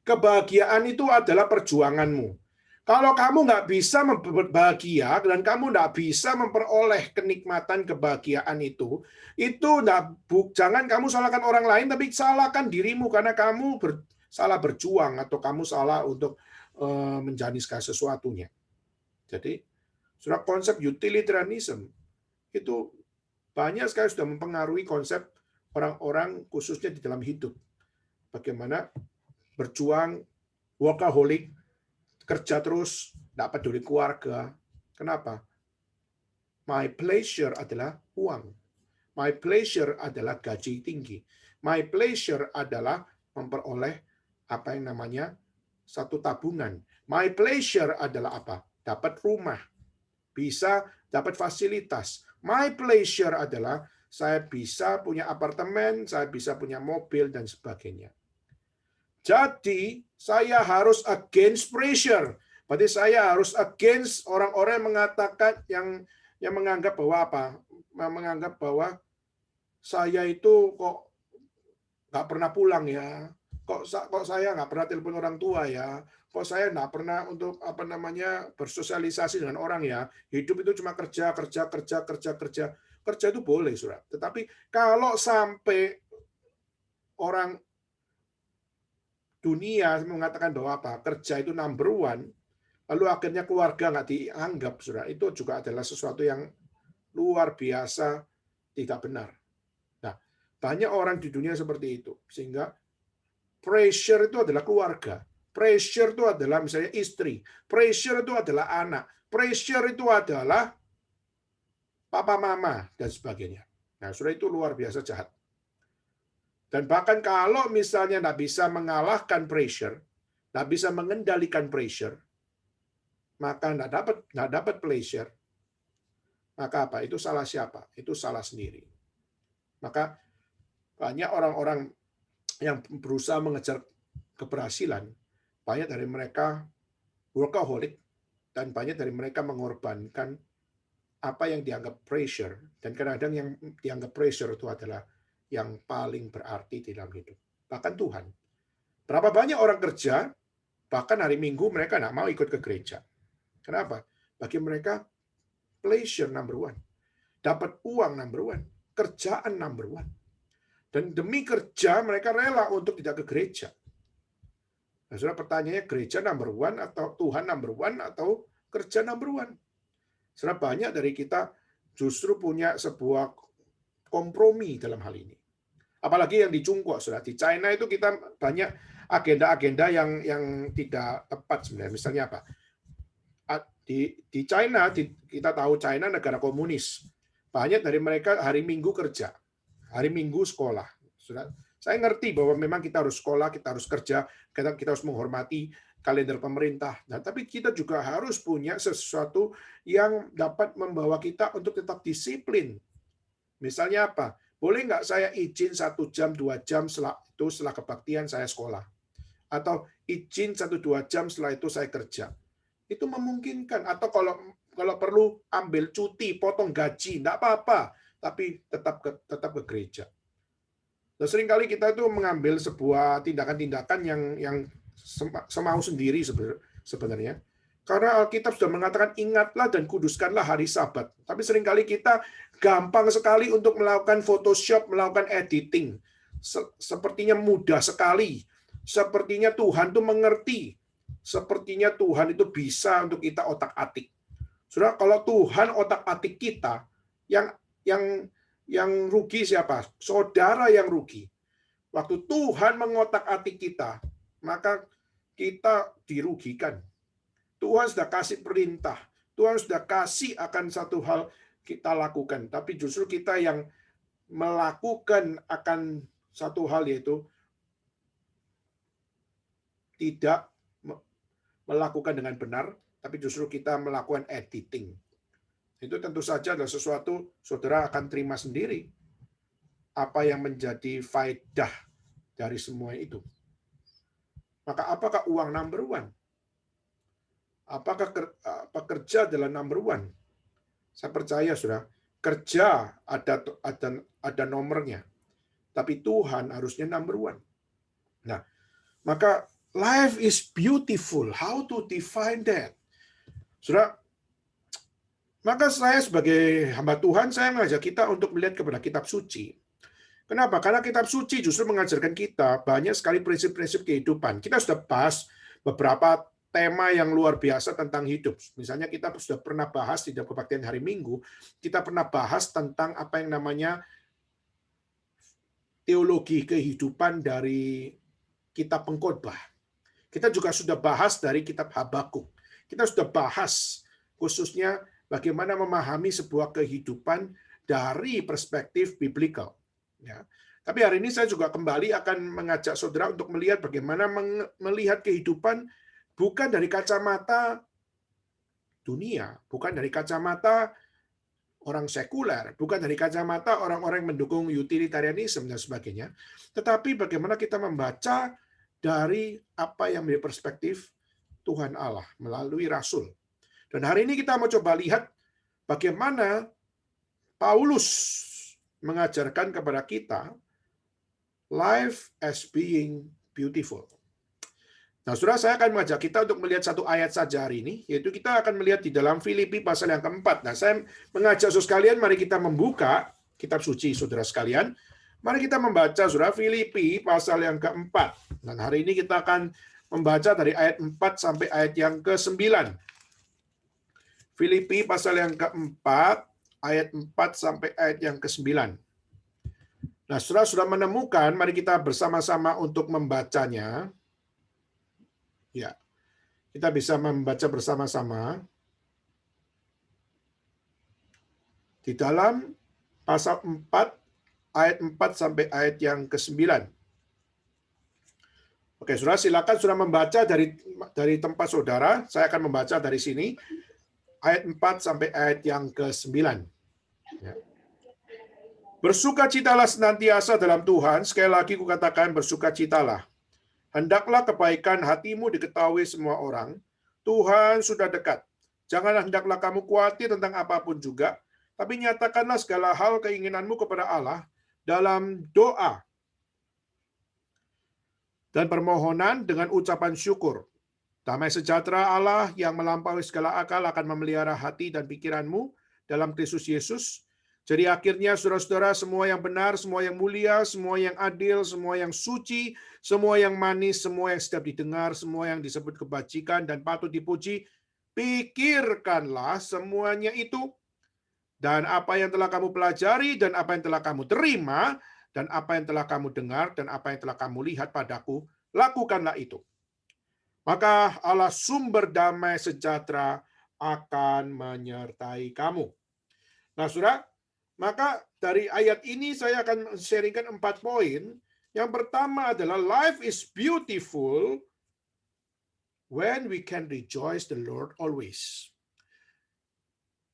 Kebahagiaan itu adalah perjuanganmu. Kalau kamu nggak bisa bahagia dan kamu nggak bisa memperoleh kenikmatan kebahagiaan itu jangan kamu salahkan orang lain, tapi salahkan dirimu karena kamu salah berjuang atau kamu salah untuk menjalani segala sesuatunya. Jadi, sudah konsep utilitarianism itu banyak sekali sudah mempengaruhi konsep orang-orang khususnya di dalam hidup. Bagaimana berjuang, workaholic, kerja terus, tidak peduli keluarga. Kenapa? My pleasure adalah uang. My pleasure adalah gaji tinggi. My pleasure adalah memperoleh apa yang namanya satu tabungan. My pleasure adalah apa? Dapat rumah. Bisa dapat fasilitas. My pleasure adalah saya bisa punya apartemen, saya bisa punya mobil, dan sebagainya. Jadi, saya harus against pressure. Berarti saya harus against orang-orang yang mengatakan, yang menganggap bahwa apa? Menganggap bahwa saya itu kok nggak pernah pulang ya. Kok saya nggak pernah telepon orang tua ya. Kok saya nggak pernah untuk apa namanya bersosialisasi dengan orang ya. Hidup itu cuma kerja. Kerja itu boleh, saudara. Tetapi kalau sampai orang dunia mengatakan bahwa apa? Kerja itu number one, lalu akhirnya keluarga nggak dianggap, saudara. Itu juga adalah sesuatu yang luar biasa tidak benar. Nah, banyak orang di dunia seperti itu. Sehingga pressure itu adalah keluarga. Pressure itu adalah misalnya istri. Pressure itu adalah anak. Pressure itu adalah papa mama dan sebagainya. Nah, saudara, itu luar biasa jahat. Dan bahkan kalau misalnya nggak bisa mengalahkan pressure, nggak bisa mengendalikan pressure, maka nggak dapat pleasure, maka apa? Itu salah siapa? Itu salah sendiri. Maka banyak orang-orang yang berusaha mengejar keberhasilan, banyak dari mereka workaholic, dan banyak dari mereka mengorbankan apa yang dianggap pressure, dan kadang-kadang yang dianggap pressure itu adalah yang paling berarti di dalam hidup. Bahkan Tuhan. Berapa banyak orang kerja, bahkan hari Minggu mereka nggak mau ikut ke gereja. Kenapa? Bagi mereka, pleasure number one. Dapat uang number one. Kerjaan number one. Dan demi kerja, mereka rela untuk tidak ke gereja. Nah, saudara, pertanyaannya, gereja number one, atau Tuhan number one, atau kerja number one? Saudara, banyak dari kita justru punya sebuah kompromi dalam hal ini. Apalagi yang di Tiongkok, saudara. Di China itu kita banyak agenda-agenda yang tidak tepat sebenarnya. Misalnya apa? Di China, kita tahu China negara komunis. Banyak dari mereka hari Minggu kerja, hari Minggu sekolah. Saudara, Saya ngerti bahwa memang kita harus sekolah, kita harus kerja, kita harus menghormati kalender pemerintah. Nah, tapi kita juga harus punya sesuatu yang dapat membawa kita untuk tetap disiplin. Misalnya apa? Boleh nggak saya izin 1 jam, 2 jam setelah kebaktian saya sekolah? Atau izin 1-2 jam setelah itu saya kerja? Itu memungkinkan. Atau kalau perlu ambil cuti, potong gaji, nggak apa-apa. Tapi tetap ke gereja. Nah, seringkali kita itu mengambil sebuah tindakan-tindakan yang semau sendiri sebenarnya. Karena Alkitab sudah mengatakan ingatlah dan kuduskanlah hari Sabat. Tapi seringkali kita gampang sekali untuk melakukan Photoshop, melakukan editing. Sepertinya mudah sekali. Sepertinya Tuhan itu mengerti. Sepertinya Tuhan itu bisa untuk kita otak-atik. Saudara, kalau Tuhan otak-atik kita, yang rugi siapa? Saudara yang rugi. Waktu Tuhan mengotak-atik kita, maka kita dirugikan. Tuhan sudah kasih perintah. Tuhan sudah kasih akan satu hal kita lakukan. Tapi justru kita yang melakukan akan satu hal, yaitu tidak melakukan dengan benar, tapi justru kita melakukan editing. Itu tentu saja adalah sesuatu saudara akan terima sendiri apa yang menjadi faedah dari semua itu. Maka apakah uang number one? Apakah pekerja adalah number one? Saya percaya, saudara, kerja ada nomornya, tapi Tuhan harusnya number one. Nah, maka life is beautiful. How to define that? Saudara, maka saya sebagai hamba Tuhan, saya mengajak kita untuk melihat kepada kitab suci. Kenapa? Karena kitab suci justru mengajarkan kita banyak sekali prinsip-prinsip kehidupan. Kita sudah bahas beberapa tema yang luar biasa tentang hidup. Misalnya kita sudah pernah bahas di dalam kebaktian hari Minggu, kita pernah bahas tentang apa yang namanya teologi kehidupan dari kitab Pengkhotbah. Kita juga sudah bahas dari kitab Habakuk. Kita sudah bahas khususnya bagaimana memahami sebuah kehidupan dari perspektif biblikal. Ya. Tapi hari ini saya juga kembali akan mengajak saudara untuk melihat bagaimana melihat kehidupan bukan dari kacamata dunia, bukan dari kacamata orang sekuler, bukan dari kacamata orang-orang yang mendukung utilitarianisme dan sebagainya, tetapi bagaimana kita membaca dari apa yang menjadi perspektif Tuhan Allah melalui Rasul. Dan hari ini kita mau coba lihat bagaimana Paulus mengajarkan kepada kita life as being beautiful. Nah, saudara, saya akan mengajak kita untuk melihat satu ayat saja hari ini, yaitu kita akan melihat di dalam Filipi pasal yang keempat. Nah, saya mengajak saudara sekalian, mari kita membuka kitab suci, saudara sekalian. Mari kita membaca, saudara, Filipi pasal yang keempat. Dan hari ini kita akan membaca dari ayat 4 sampai ayat yang ke-9. Filipi pasal yang keempat, ayat 4 sampai ayat yang ke-9. Nah, saudara sudah menemukan, mari kita bersama-sama untuk membacanya. Ya, kita bisa membaca bersama-sama di dalam pasal 4, ayat 4 sampai ayat yang ke-9. Oke, saudara silakan sudah membaca dari tempat saudara. Saya akan membaca dari sini, ayat 4 sampai ayat yang ke-9. Ya. Bersukacitalah senantiasa dalam Tuhan. Sekali lagi kukatakan bersukacitalah. Hendaklah kebaikan hatimu diketahui semua orang. Tuhan sudah dekat. Janganlah hendaklah kamu khawatir tentang apapun juga, tapi nyatakanlah segala hal keinginanmu kepada Allah dalam doa dan permohonan dengan ucapan syukur. Damai sejahtera Allah yang melampaui segala akal akan memelihara hati dan pikiranmu dalam Kristus Yesus. Jadi akhirnya saudara-saudara, semua yang benar, semua yang mulia, semua yang adil, semua yang suci, semua yang manis, semua yang sedap didengar, semua yang disebut kebajikan dan patut dipuji, pikirkanlah semuanya itu. Dan apa yang telah kamu pelajari, dan apa yang telah kamu terima, dan apa yang telah kamu dengar, dan apa yang telah kamu lihat padaku, lakukanlah itu. Maka Allah sumber damai sejahtera akan menyertai kamu. Nah, saudara, maka dari ayat ini saya akan sharingkan 4 poin Yang pertama adalah life is beautiful when we can rejoice the Lord always.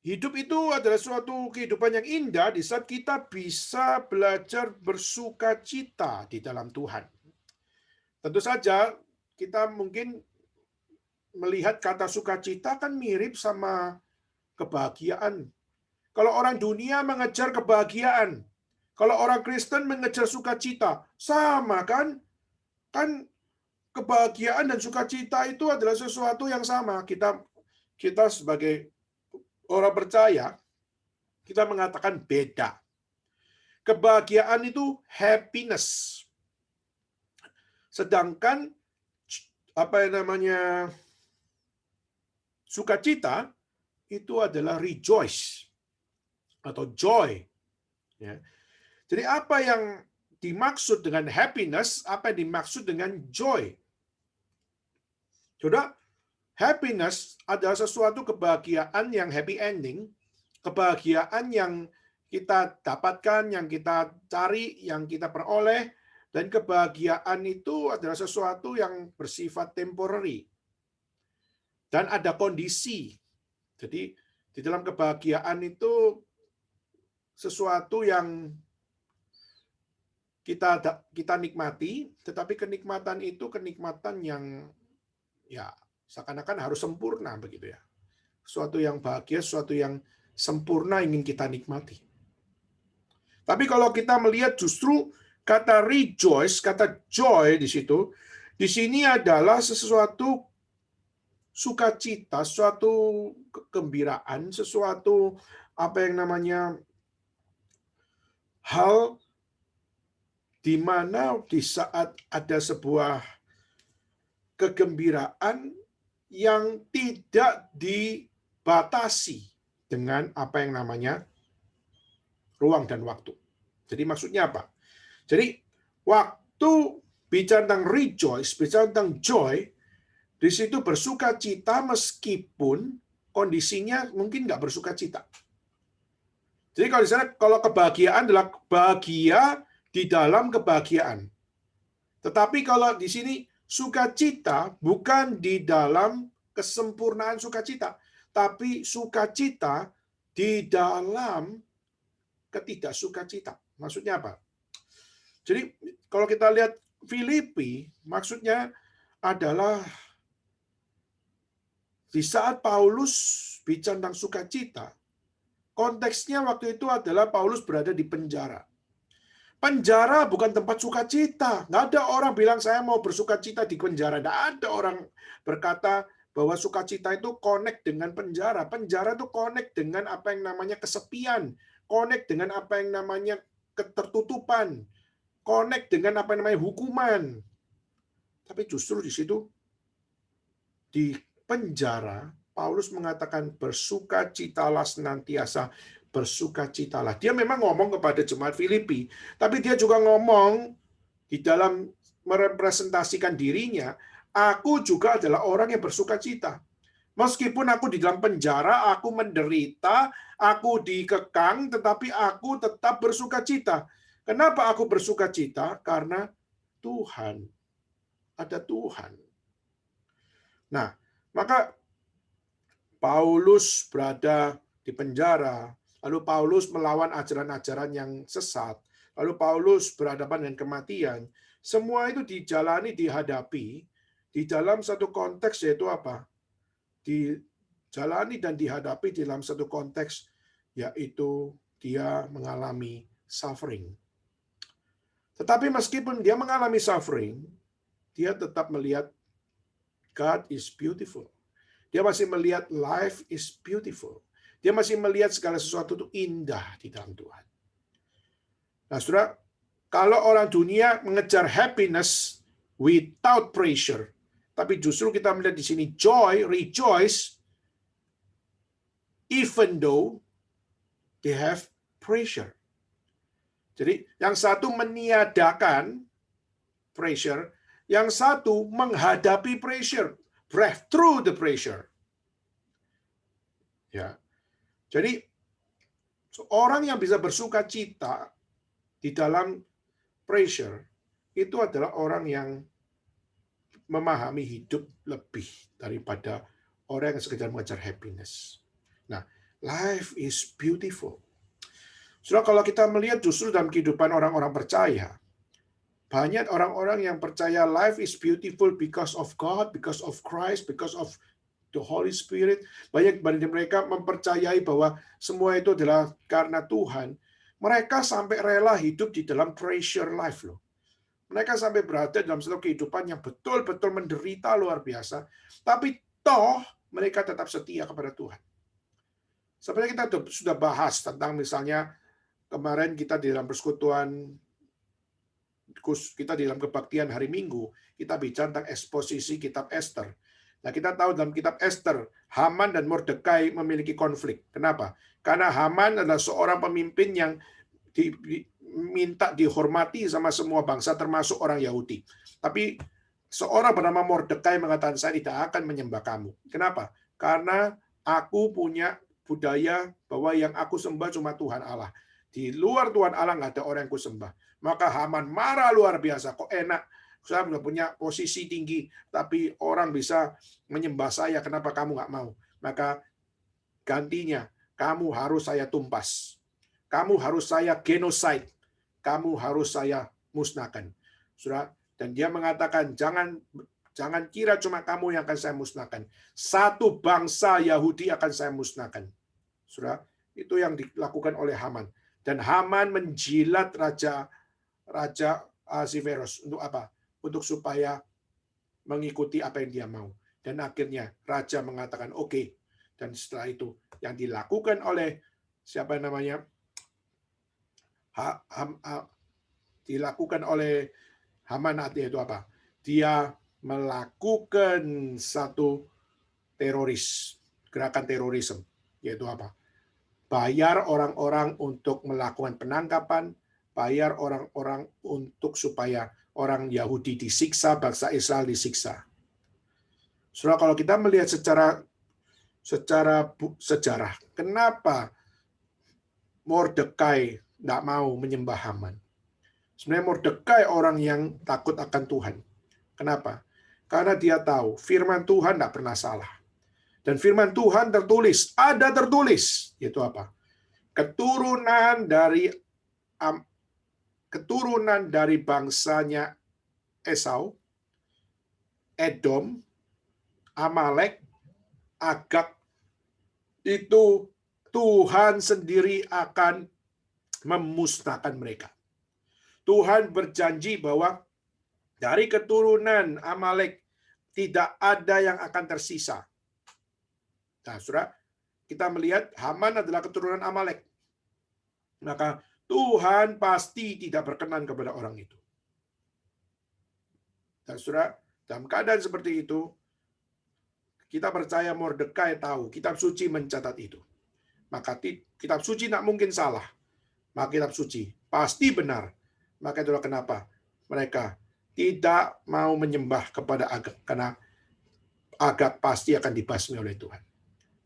Hidup itu adalah suatu kehidupan yang indah di saat kita bisa belajar bersuka cita di dalam Tuhan. Tentu saja kita mungkin melihat kata sukacita kan mirip sama kebahagiaan. Kalau orang dunia mengejar kebahagiaan, kalau orang Kristen mengejar sukacita, sama kan? Kan kebahagiaan dan sukacita itu adalah sesuatu yang sama. Kita sebagai orang percaya, kita mengatakan beda. Kebahagiaan itu happiness. Sedangkan sukacita itu adalah rejoice atau joy. Ya. Jadi apa yang dimaksud dengan happiness, apa yang dimaksud dengan joy? Saudara, happiness adalah sesuatu kebahagiaan yang happy ending, kebahagiaan yang kita dapatkan, yang kita cari, yang kita peroleh, dan kebahagiaan itu adalah sesuatu yang bersifat temporary. Dan ada kondisi. Jadi di dalam kebahagiaan itu sesuatu yang kita nikmati, tetapi kenikmatan itu kenikmatan yang ya seakan-akan harus sempurna begitu ya. Sesuatu yang bahagia, sesuatu yang sempurna ingin kita nikmati. Tapi kalau kita melihat justru kata rejoice, kata joy di situ, di sini adalah sesuatu sukacita, sesuatu kegembiraan, sesuatu hal di mana di saat ada sebuah kegembiraan yang tidak dibatasi dengan ruang dan waktu. Jadi maksudnya apa? Jadi waktu bicara tentang rejoice, bicara tentang joy, di situ bersuka cita meskipun kondisinya mungkin nggak bersuka cita. Jadi kalau di sana, kalau kebahagiaan adalah bahagia di dalam kebahagiaan. Tetapi kalau di sini sukacita bukan di dalam kesempurnaan sukacita, tapi sukacita di dalam ketidaksukacita. Maksudnya apa? Jadi kalau kita lihat Filipi, maksudnya adalah di saat Paulus bicara tentang sukacita, konteksnya waktu itu adalah Paulus berada di penjara. Penjara bukan tempat sukacita. Nggak ada orang bilang saya mau bersukacita di penjara. Nggak ada orang berkata bahwa sukacita itu connect dengan penjara. Penjara itu connect dengan apa yang namanya kesepian. Connect dengan apa yang namanya ketertutupan. Connect dengan apa yang namanya hukuman. Tapi justru di situ, di penjara, Paulus mengatakan bersukacitalah senantiasa, bersukacitalah. Dia memang ngomong kepada jemaat Filipi, tapi dia juga ngomong di dalam merepresentasikan dirinya, aku juga adalah orang yang bersukacita. Meskipun aku di dalam penjara, aku menderita, aku dikekang, tetapi aku tetap bersukacita. Kenapa aku bersukacita? Karena Tuhan. Ada Tuhan. Nah, maka Paulus berada di penjara, lalu Paulus melawan ajaran-ajaran yang sesat, lalu Paulus berhadapan dengan kematian. Semua itu dijalani, dihadapi di dalam satu konteks, yaitu apa? Dijalani dan dihadapi dalam satu konteks, yaitu dia mengalami suffering. Tetapi meskipun dia mengalami suffering, dia tetap melihat God is beautiful. Dia masih melihat life is beautiful. Dia masih melihat segala sesuatu itu indah di dalam Tuhan. Nah, saudara, kalau orang dunia mengejar happiness without pressure, tapi justru kita melihat di sini joy, rejoice, even though they have pressure. Jadi, yang satu meniadakan pressure, yang satu menghadapi pressure. Breath through the pressure. Ya. Jadi orang yang bisa bersuka cita di dalam pressure itu adalah orang yang memahami hidup lebih daripada orang yang sekedar mengejar happiness. Nah, life is beautiful. Saudara, kalau kita melihat justru dalam kehidupan orang-orang percaya, banyak orang-orang yang percaya life is beautiful because of God, because of Christ, because of the Holy Spirit. Banyak dari mereka mempercayai bahwa semua itu adalah karena Tuhan. Mereka sampai rela hidup di dalam treasure life loh. Mereka sampai berada dalam satu kehidupan yang betul-betul menderita luar biasa. Tapi toh mereka tetap setia kepada Tuhan. Sebenarnya kita sudah bahas tentang misalnya kemarin kita di dalam persekutuan, kita di dalam kebaktian hari Minggu, kita bicara tentang eksposisi kitab Esther. Nah, kita tahu dalam kitab Esther, Haman dan Mordekai memiliki konflik. Kenapa? Karena Haman adalah seorang pemimpin yang minta dihormati sama semua bangsa, termasuk orang Yahudi. Tapi seorang bernama Mordekai mengatakan, saya tidak akan menyembah kamu. Kenapa? Karena aku punya budaya bahwa yang aku sembah cuma Tuhan Allah. Di luar Tuhan Allah nggak ada orang yang aku sembah. Maka Haman marah luar biasa. Kok enak? Saya sudah punya posisi tinggi, tapi orang bisa menyembah saya. Kenapa kamu nggak mau? Maka gantinya, kamu harus saya tumpas. Kamu harus saya genocide. Kamu harus saya musnahkan. Saudara, dan dia mengatakan, jangan kira cuma kamu yang akan saya musnahkan. Satu bangsa Yahudi akan saya musnahkan. Saudara, itu yang dilakukan oleh Haman. Dan Haman menjilat Raja Ahasveros. Untuk apa? Untuk supaya mengikuti apa yang dia mau. Dan akhirnya Raja mengatakan oke. Dan setelah itu yang dilakukan oleh siapa namanya? Dilakukan oleh Haman itu apa? Dia melakukan satu gerakan terorisme, yaitu apa? Bayar orang-orang untuk melakukan penangkapan, bayar orang-orang untuk supaya orang Yahudi disiksa, bangsa Israel disiksa. Saudara, kalau kita melihat secara sejarah, kenapa Mordekai tidak mau menyembah Haman? Sebenarnya Mordekai orang yang takut akan Tuhan. Kenapa? Karena dia tahu firman Tuhan tidak pernah salah. Dan firman Tuhan tertulis, yaitu apa? Keturunan dari bangsanya Esau, Edom, Amalek, Agag, itu Tuhan sendiri akan memusnahkan mereka. Tuhan berjanji bahwa dari keturunan Amalek tidak ada yang akan tersisa. Nah, saudara, kita melihat Haman adalah keturunan Amalek. Maka Tuhan pasti tidak berkenan kepada orang itu. Dan saudara, dalam keadaan seperti itu, kita percaya Mordekai tahu, kitab suci mencatat itu. Maka kitab suci tidak mungkin salah. Maka kitab suci pasti benar. Maka itulah kenapa mereka tidak mau menyembah kepada Agag. Karena Agag pasti akan dibasmi oleh Tuhan.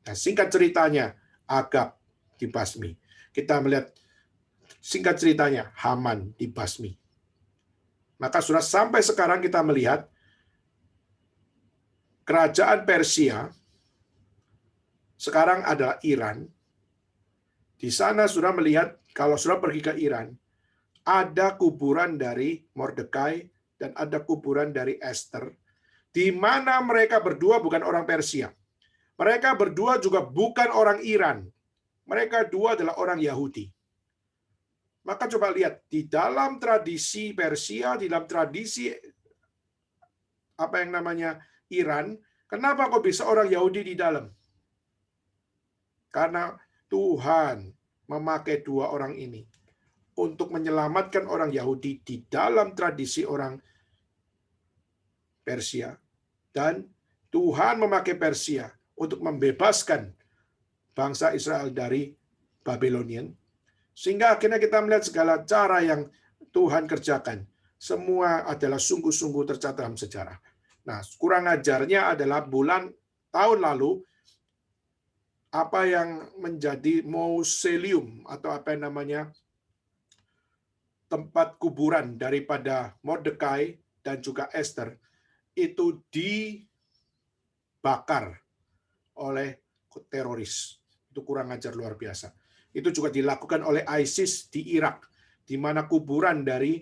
Nah, singkat ceritanya, Agag dibasmi. Kita melihat singkat ceritanya, Haman dibasmi. Maka sudah sampai sekarang kita melihat kerajaan Persia sekarang adalah Iran. Di sana sudah melihat, kalau sudah pergi ke Iran, ada kuburan dari Mordekai dan ada kuburan dari Esther, di mana mereka berdua bukan orang Persia. Mereka berdua juga bukan orang Iran. Mereka dua adalah orang Yahudi. Maka coba lihat, di dalam tradisi Persia, di dalam tradisi apa yang namanya Iran, kenapa kok bisa orang Yahudi di dalam? Karena Tuhan memakai dua orang ini untuk menyelamatkan orang Yahudi di dalam tradisi orang Persia. Dan Tuhan memakai Persia untuk membebaskan bangsa Israel dari Babylonian. Sehingga akhirnya kita melihat segala cara yang Tuhan kerjakan. Semua adalah sungguh-sungguh tercatat dalam sejarah. Nah, kurang ajarnya adalah tahun lalu, apa yang menjadi mausoleum atau apa yang namanya tempat kuburan daripada Mordekai dan juga Esther itu dibakar oleh teroris. Itu kurang ajar luar biasa. Itu juga dilakukan oleh ISIS di Irak, di mana kuburan dari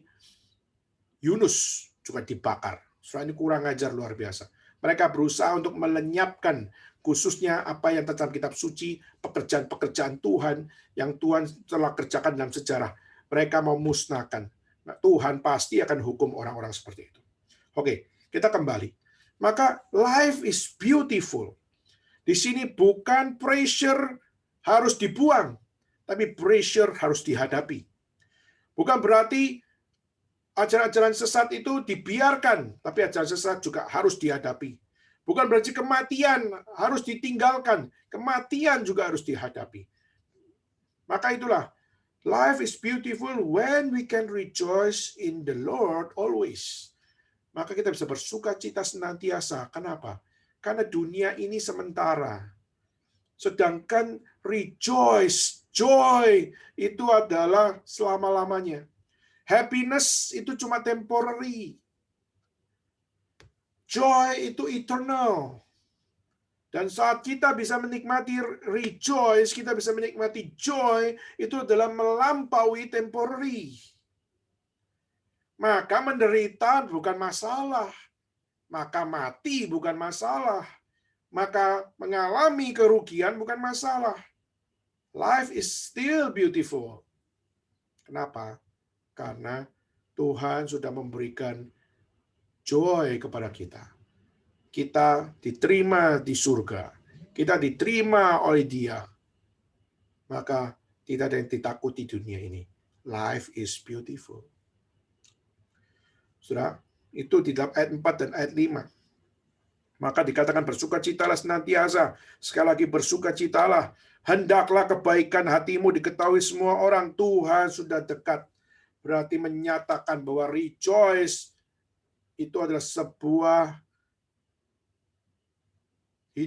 Yunus juga dibakar. Soalnya ini kurang ajar luar biasa. Mereka berusaha untuk melenyapkan khususnya apa yang dalam kitab suci, pekerjaan-pekerjaan Tuhan yang Tuhan telah kerjakan dalam sejarah. Mereka mau musnahkan. Nah, Tuhan pasti akan hukum orang-orang seperti itu. Oke, kita kembali. Maka life is beautiful. Di sini bukan pressure harus dibuang, tapi pressure harus dihadapi. Bukan berarti ajaran-ajaran sesat itu dibiarkan, tapi ajaran sesat juga harus dihadapi. Bukan berarti kematian harus ditinggalkan, kematian juga harus dihadapi. Maka itulah, life is beautiful when we can rejoice in the Lord always. Maka kita bisa bersuka cita senantiasa. Kenapa? Karena dunia ini sementara. Sedangkan rejoice, joy, itu adalah selama-lamanya. Happiness itu cuma temporary. Joy itu eternal. Dan saat kita bisa menikmati rejoice, kita bisa menikmati joy, itu adalah melampaui temporary. Maka menderita bukan masalah. Maka mati bukan masalah. Maka mengalami kerugian bukan masalah. Life is still beautiful. Kenapa? Karena Tuhan sudah memberikan joy kepada kita. Kita diterima di surga. Kita diterima oleh Dia. Maka tidak ada yang ditakuti di dunia ini. Life is beautiful. Saudara, itu di dalam ayat 4 dan ayat 5. Maka dikatakan bersukacitalah senantiasa. Sekali lagi bersukacitalah. Hendaklah kebaikan hatimu diketahui semua orang. Tuhan sudah dekat. Berarti menyatakan bahwa rejoice itu adalah sebuah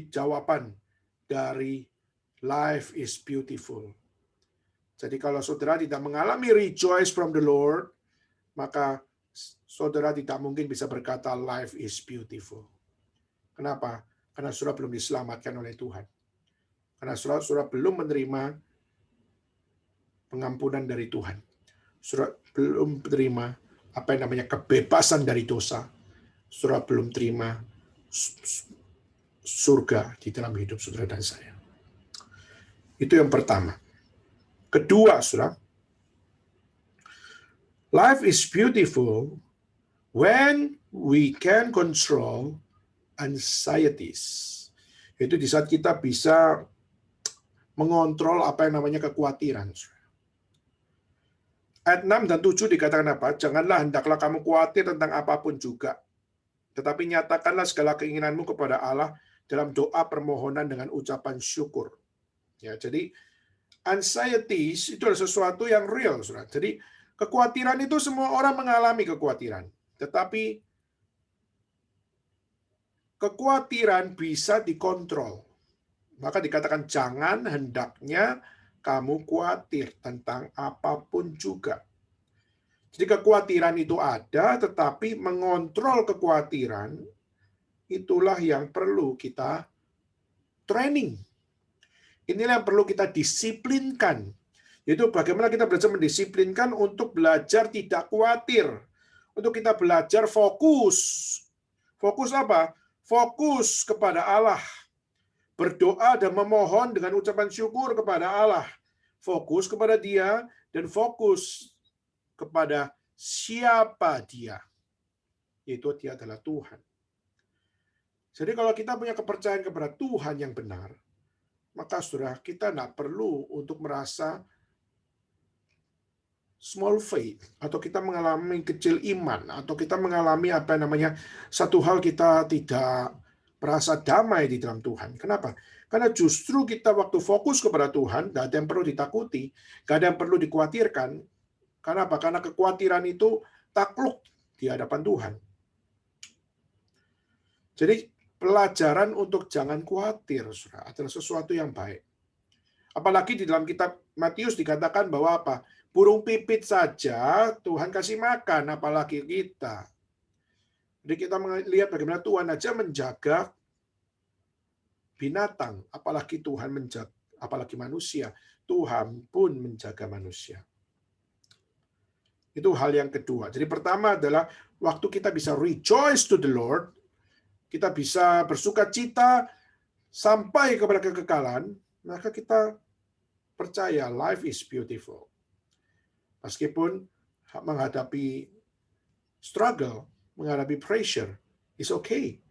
jawaban dari life is beautiful. Jadi kalau saudara tidak mengalami rejoice from the Lord, maka saudara tidak mungkin bisa berkata life is beautiful. Kenapa? Karena saudara belum diselamatkan oleh Tuhan. Karena saudara belum menerima pengampunan dari Tuhan. Saudara belum menerima apa yang namanya kebebasan dari dosa. Saudara belum terima surga di dalam hidup saudara dan saya. Itu yang pertama. Kedua, saudara, life is beautiful when we can control anxieties. Itu di saat kita bisa mengontrol apa yang namanya kekhawatiran. Ayat 6 dan 7 dikatakan apa? Janganlah hendaklah kamu khawatir tentang apapun juga. Tetapi nyatakanlah segala keinginanmu kepada Allah dalam doa permohonan dengan ucapan syukur. Ya, jadi anxieties itu adalah sesuatu yang real, saudara. Jadi kekhawatiran itu semua orang mengalami kekhawatiran. Tetapi kekhawatiran bisa dikontrol. Maka dikatakan jangan hendaknya kamu khawatir tentang apapun juga. Jadi kekhawatiran itu ada, tetapi mengontrol kekhawatiran itulah yang perlu kita training. Inilah yang perlu kita disiplinkan. Yaitu bagaimana kita belajar mendisiplinkan untuk belajar tidak khawatir. Untuk kita belajar fokus. Fokus apa? Fokus kepada Allah. Berdoa dan memohon dengan ucapan syukur kepada Allah. Fokus kepada Dia dan fokus kepada siapa Dia. Yaitu Dia adalah Tuhan. Jadi kalau kita punya kepercayaan kepada Tuhan yang benar, maka saudara, kita tidak perlu untuk merasa small faith, atau kita mengalami kecil iman, atau kita mengalami apa namanya satu hal kita tidak merasa damai di dalam Tuhan. Kenapa? Karena justru kita waktu fokus kepada Tuhan, tidak ada yang perlu ditakuti, tidak ada yang perlu dikhawatirkan. Kenapa? Karena kekhawatiran itu takluk di hadapan Tuhan. Jadi pelajaran untuk jangan khawatir, saudara, adalah sesuatu yang baik. Apalagi di dalam kitab Matius dikatakan bahwa apa? Burung pipit saja Tuhan kasih makan, apalagi kita. Jadi kita melihat bagaimana Tuhan aja menjaga binatang, apalagi Tuhan menjaga, apalagi manusia. Tuhan pun menjaga manusia. Itu hal yang kedua. Jadi pertama adalah waktu kita bisa rejoice to the Lord, kita bisa bersuka cita sampai kepada kekekalan, maka kita percaya life is beautiful. Meskipun menghadapi struggle, menghadapi pressure, is okay.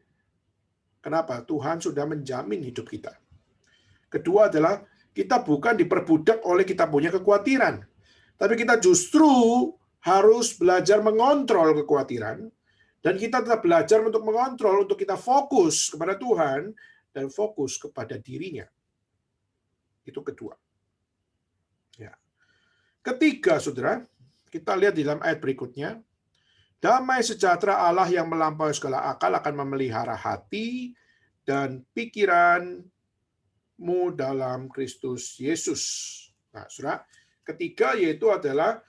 Kenapa? Tuhan sudah menjamin hidup kita. Kedua adalah kita bukan diperbudak oleh kita punya kekhawatiran, tapi kita justru harus belajar mengontrol kekhawatiran, dan kita tetap belajar untuk mengontrol, untuk kita fokus kepada Tuhan, dan fokus kepada dirinya. Itu kedua. Ya. Ketiga, saudara, kita lihat di dalam ayat berikutnya, damai sejahtera Allah yang melampaui segala akal akan memelihara hati dan pikiranmu dalam Kristus Yesus. Nah, saudara, ketiga yaitu adalah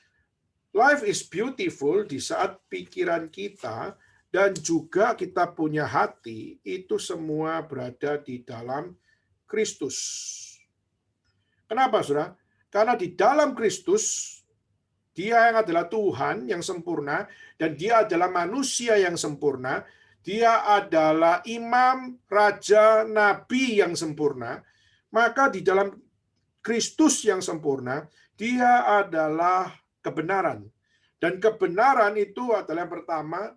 life is beautiful di saat pikiran kita dan juga kita punya hati itu semua berada di dalam Kristus. Kenapa, saudara? Karena di dalam Kristus, Dia yang adalah Tuhan yang sempurna, dan Dia adalah manusia yang sempurna. Dia adalah imam, raja, nabi yang sempurna. Maka di dalam Kristus yang sempurna, Dia adalah kebenaran. Dan kebenaran itu adalah yang pertama,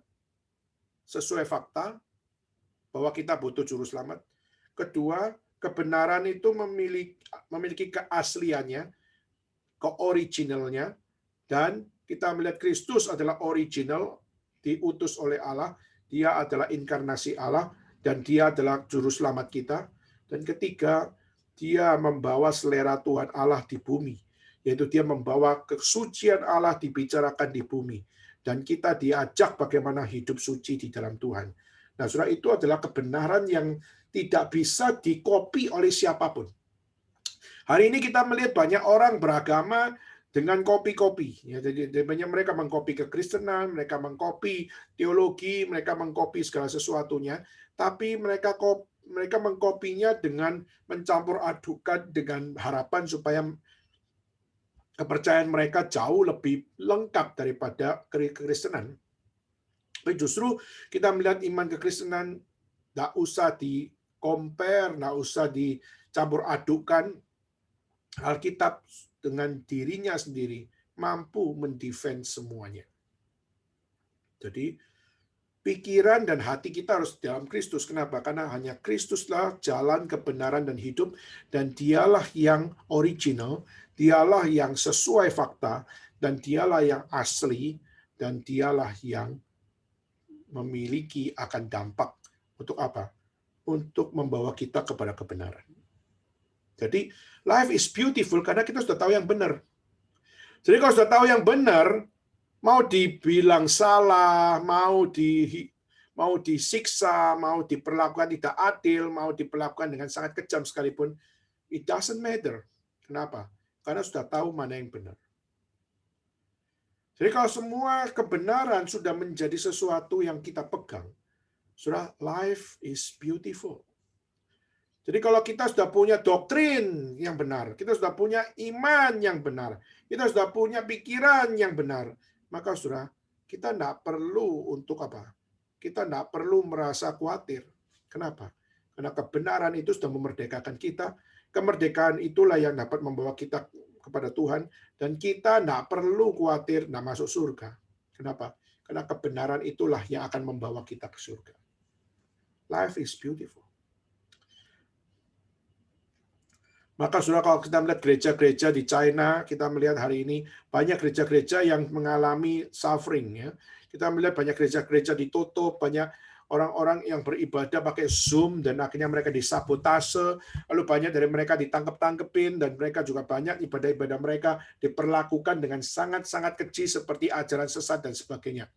sesuai fakta, bahwa kita butuh juru selamat. Kedua, kebenaran itu memiliki keasliannya, keoriginalnya, dan kita melihat Kristus adalah original, diutus oleh Allah, Dia adalah inkarnasi Allah, dan Dia adalah juru selamat kita. Dan ketiga, Dia membawa selera Tuhan Allah di bumi, yaitu Dia membawa kesucian Allah dibicarakan di bumi, dan kita diajak bagaimana hidup suci di dalam Tuhan. Nah, saudara, itu adalah kebenaran yang tidak bisa dikopi oleh siapapun. Hari ini kita melihat banyak orang beragama dengan kopi-kopi. Ya, jadi banyak mereka mengkopi kekristenan, mereka mengkopi teologi, mereka mengkopi segala sesuatunya, tapi mereka mengkopinya dengan mencampur adukan dengan harapan supaya kepercayaan mereka jauh lebih lengkap daripada kekristenan. Tapi justru kita melihat iman kekristenan nggak usah di-compare, nggak usah dicampur adukan. Alkitab dengan dirinya sendiri mampu mendefense semuanya. Jadi pikiran dan hati kita harus dalam Kristus. Kenapa? Karena hanya Kristuslah jalan kebenaran dan hidup, dan Dialah yang original, Dialah yang sesuai fakta, dan Dialah yang asli, dan Dialah yang memiliki akan dampak untuk apa? Untuk membawa kita kepada kebenaran. Jadi life is beautiful karena kita sudah tahu yang benar. Jadi kalau sudah tahu yang benar, mau dibilang salah, mau disiksa, mau diperlakukan tidak adil, mau diperlakukan dengan sangat kejam sekalipun, it doesn't matter. Kenapa? Karena sudah tahu mana yang benar. Jadi kalau semua kebenaran sudah menjadi sesuatu yang kita pegang, sudah life is beautiful. Jadi kalau kita sudah punya doktrin yang benar, kita sudah punya iman yang benar, kita sudah punya pikiran yang benar, maka sudah kita tidak perlu untuk apa? Kita tidak perlu merasa khawatir. Kenapa? Karena kebenaran itu sudah memerdekakan kita. Kemerdekaan itulah yang dapat membawa kita kepada Tuhan, dan kita tidak perlu khawatir tidak masuk surga. Kenapa? Karena kebenaran itulah yang akan membawa kita ke surga. Life is beautiful. Maka saudara, kalau kita melihat gereja-gereja di China, kita melihat hari ini banyak gereja-gereja yang mengalami suffering. Ya. Kita melihat banyak gereja-gereja ditutup, banyak orang-orang yang beribadah pakai Zoom, dan akhirnya mereka disabotase, lalu banyak dari mereka ditangkep-tangkepin, dan mereka juga banyak ibadah-ibadah mereka diperlakukan dengan sangat-sangat keji seperti ajaran sesat dan sebagainya.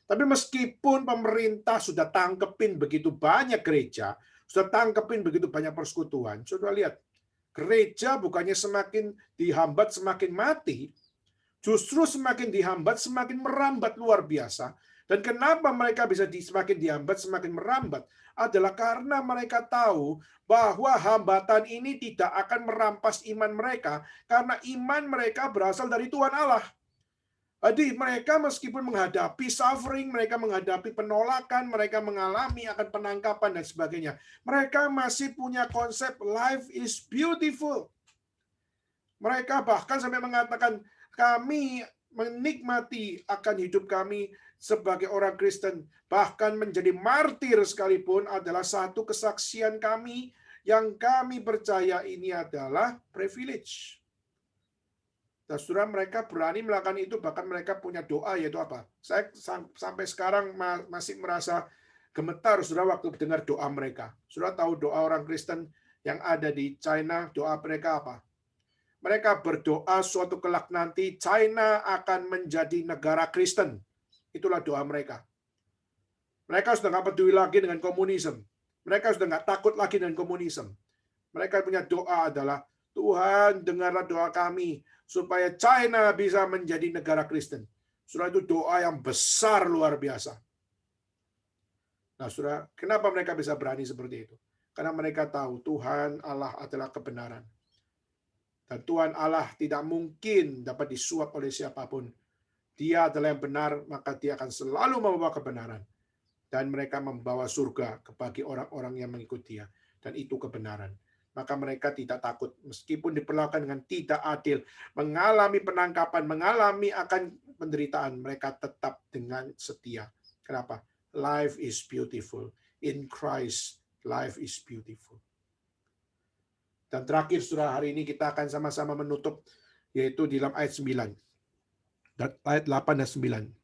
Tapi meskipun pemerintah sudah tangkepin begitu banyak gereja, sudah tangkepin begitu banyak persekutuan, sudah lihat, gereja bukannya semakin dihambat, semakin mati, Justru semakin dihambat, semakin merambat luar biasa. Dan kenapa mereka bisa semakin dihambat, semakin merambat? Adalah karena mereka tahu bahwa hambatan ini tidak akan merampas iman mereka, karena iman mereka berasal dari Tuhan Allah. Jadi mereka meskipun menghadapi suffering, mereka menghadapi penolakan, mereka mengalami akan penangkapan dan sebagainya, mereka masih punya konsep life is beautiful. Mereka bahkan sampai mengatakan, kami menikmati akan hidup kami sebagai orang Kristen. Bahkan menjadi martir sekalipun adalah satu kesaksian kami yang kami percaya ini adalah privilege. Dan saudara, mereka berani melakukan itu, bahkan mereka punya doa, yaitu apa? Saya sampai sekarang masih merasa gemetar, saudara, waktu dengar doa mereka. Saudara tahu doa orang Kristen yang ada di China, doa mereka apa? Mereka berdoa suatu kelak nanti China akan menjadi negara Kristen. Itulah doa mereka. Mereka sudah nggak peduli lagi dengan komunisme. Mereka sudah nggak takut lagi dengan komunisme. Mereka punya doa adalah, Tuhan dengarlah doa kami supaya China bisa menjadi negara Kristen. Saudara, itu doa yang besar luar biasa. Nah, saudara, kenapa mereka bisa berani seperti itu? Karena mereka tahu Tuhan Allah adalah kebenaran. Dan Tuhan Allah tidak mungkin dapat disuap oleh siapapun. Dia adalah yang benar, maka dia akan selalu membawa kebenaran. Dan mereka membawa surga bagi orang-orang yang mengikut dia. Dan itu kebenaran. Maka mereka tidak takut, meskipun diperlakukan dengan tidak adil, mengalami penangkapan, mengalami akan penderitaan, mereka tetap dengan setia. Kenapa? Life is beautiful. In Christ, life is beautiful. Dan terakhir, saudara, hari ini kita akan sama-sama menutup, yaitu di dalam ayat 9. Dan ayat 8 dan 9.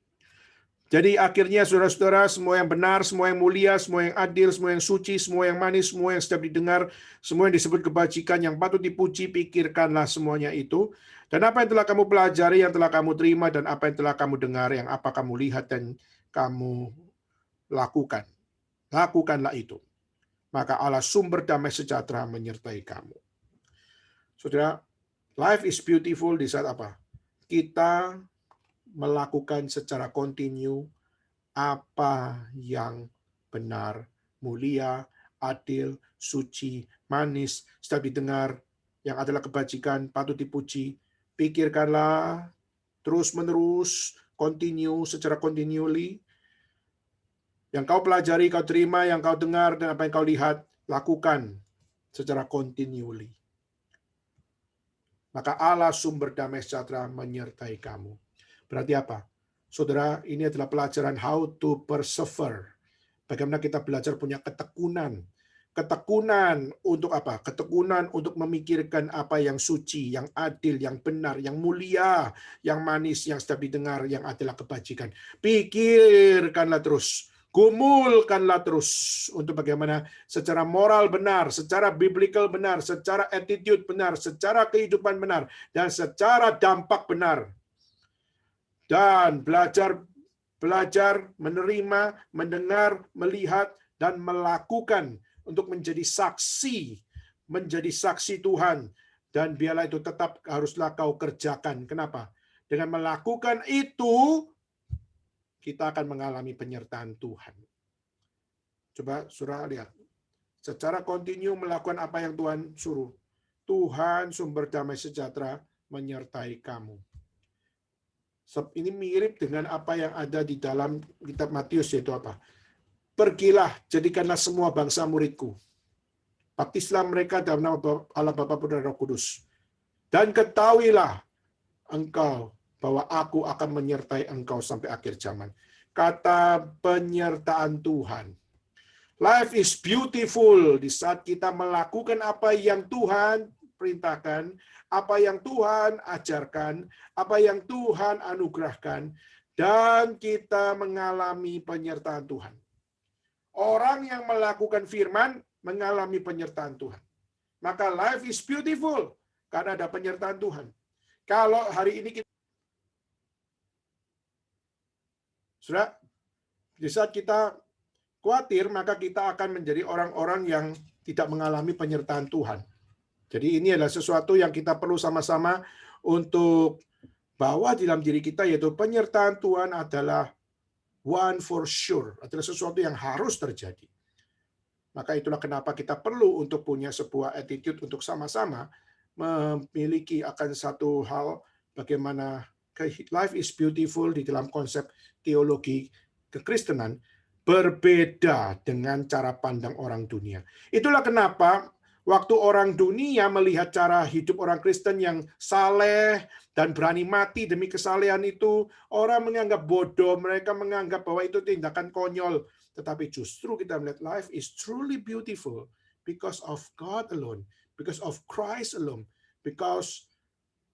Jadi akhirnya, saudara-saudara, semua yang benar, semua yang mulia, semua yang adil, semua yang suci, semua yang manis, semua yang sedap didengar, semua yang disebut kebajikan, yang patut dipuji, pikirkanlah semuanya itu. Dan apa yang telah kamu pelajari, yang telah kamu terima, dan apa yang telah kamu dengar, yang apa kamu lihat dan kamu lakukan. Lakukanlah itu. Maka Allah sumber damai sejahtera menyertai kamu. Saudara, life is beautiful di saat apa? Kita melakukan secara kontinu apa yang benar, mulia, adil, suci, manis, sedap didengar, yang adalah kebajikan, patut dipuji. Pikirkanlah terus-menerus, continue, secara continually. Yang kau pelajari, kau terima, yang kau dengar, dan apa yang kau lihat, lakukan secara continually. Maka Allah sumber damai sejahtera menyertai kamu. Berarti apa? Saudara, ini adalah pelajaran how to persevere. Bagaimana kita belajar punya ketekunan. Ketekunan untuk apa? Ketekunan untuk memikirkan apa yang suci, yang adil, yang benar, yang mulia, yang manis, yang sedap didengar, yang adalah kebajikan. Pikirkanlah terus. Gumulkanlah terus untuk bagaimana secara moral benar, secara biblical benar, secara attitude benar, secara kehidupan benar, dan secara dampak benar. Dan belajar, menerima, mendengar, melihat, dan melakukan untuk menjadi saksi Tuhan. Dan biarlah itu tetap haruslah kau kerjakan. Kenapa? Dengan melakukan itu, kita akan mengalami penyertaan Tuhan. Coba surah lihat. Secara kontinu melakukan apa yang Tuhan suruh. Tuhan sumber damai sejahtera menyertai kamu. Ini mirip dengan apa yang ada di dalam kitab Matius, yaitu apa? Pergilah, jadikanlah semua bangsa muridku. Baptislah mereka dalam nama Allah Bapa, Putra, dan Roh Kudus. Dan ketahuilah engkau bahwa aku akan menyertai engkau sampai akhir zaman. Kata penyertaan Tuhan. Life is beautiful di saat kita melakukan apa yang Tuhan perintahkan, apa yang Tuhan ajarkan, apa yang Tuhan anugerahkan, dan kita mengalami penyertaan Tuhan. Orang yang melakukan firman mengalami penyertaan Tuhan. Maka life is beautiful karena ada penyertaan Tuhan. Kalau hari ini kita, sudah, di saat kita khawatir, maka kita akan menjadi orang-orang yang tidak mengalami penyertaan Tuhan. Jadi ini adalah sesuatu yang kita perlu sama-sama untuk bahwa di dalam diri kita yaitu penyertaan Tuhan adalah one for sure, adalah sesuatu yang harus terjadi. Maka itulah kenapa kita perlu untuk punya sebuah attitude untuk sama-sama memiliki akan satu hal bagaimana life is beautiful di dalam konsep teologi kekristenan berbeda dengan cara pandang orang dunia. Itulah kenapa waktu orang dunia melihat cara hidup orang Kristen yang saleh dan berani mati demi kesalehan itu, orang menganggap bodoh, mereka menganggap bahwa itu tindakan konyol. Tetapi justru kita melihat life is truly beautiful because of God alone, because of Christ alone, because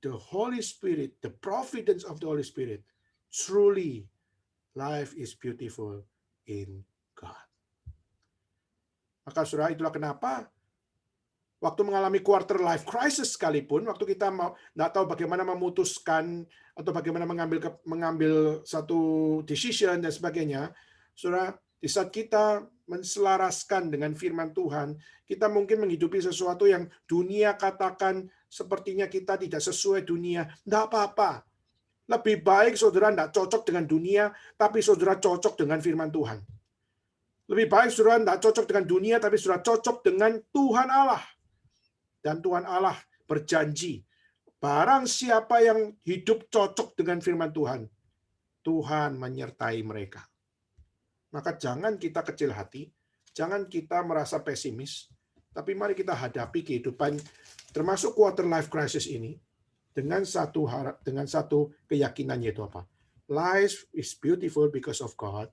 the Holy Spirit, the providence of the Holy Spirit, truly life is beautiful in God. Maka saudara, itulah kenapa waktu mengalami quarter life crisis sekalipun, waktu kita nggak tahu bagaimana memutuskan atau bagaimana mengambil satu decision dan sebagainya, saudara, di saat kita menselaraskan dengan firman Tuhan, kita mungkin menghidupi sesuatu yang dunia katakan sepertinya kita tidak sesuai dunia. Nggak apa-apa. Lebih baik saudara nggak cocok dengan dunia, tapi saudara cocok dengan firman Tuhan. Lebih baik saudara nggak cocok dengan dunia, tapi saudara cocok dengan Tuhan Allah. Dan Tuhan Allah berjanji, barang siapa yang hidup cocok dengan firman Tuhan, Tuhan menyertai mereka. Maka jangan kita kecil hati, jangan kita merasa pesimis, tapi mari kita hadapi kehidupan termasuk quarter life crisis ini dengan satu keyakinan, yaitu apa? Life is beautiful because of God,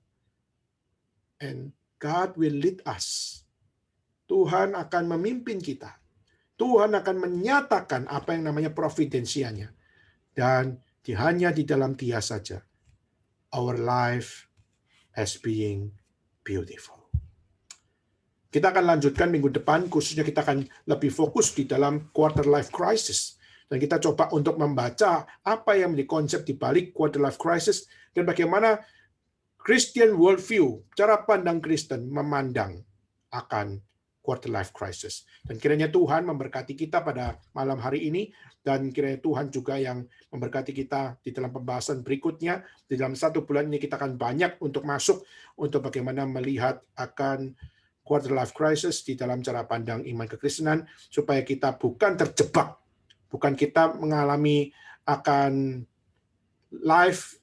and God will lead us. Tuhan akan memimpin kita. Tuhan akan menyatakan apa yang namanya providensianya. Dan hanya di dalam Dia saja. Our life as being beautiful. Kita akan lanjutkan minggu depan, khususnya kita akan lebih fokus di dalam quarter life crisis. Dan kita coba untuk membaca apa yang menjadi konsep di balik quarter life crisis dan bagaimana Christian worldview, cara pandang Kristen memandang akan quarter life crisis. Dan kiranya Tuhan memberkati kita pada malam hari ini, dan kiranya Tuhan juga yang memberkati kita di dalam pembahasan berikutnya. Di dalam 1 bulan ini kita akan banyak untuk masuk untuk bagaimana melihat akan quarter life crisis di dalam cara pandang iman kekristenan, supaya kita bukan terjebak, bukan kita mengalami akan life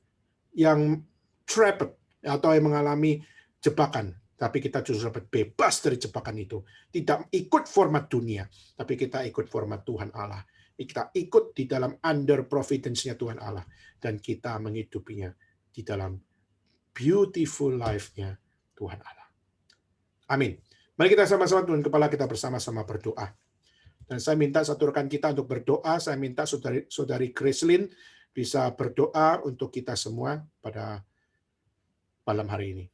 yang trapped atau yang mengalami jebakan, tapi kita justru dapat bebas dari jebakan itu. Tidak ikut format dunia, tapi kita ikut format Tuhan Allah. Kita ikut di dalam under providence-nya Tuhan Allah, dan kita menghidupinya di dalam beautiful life-nya Tuhan Allah. Amin. Mari kita sama-sama tundukkan kepala, kita bersama-sama berdoa. Dan saya minta satu rekan kita untuk berdoa. Saya minta saudari Kreslin bisa berdoa untuk kita semua pada malam hari ini.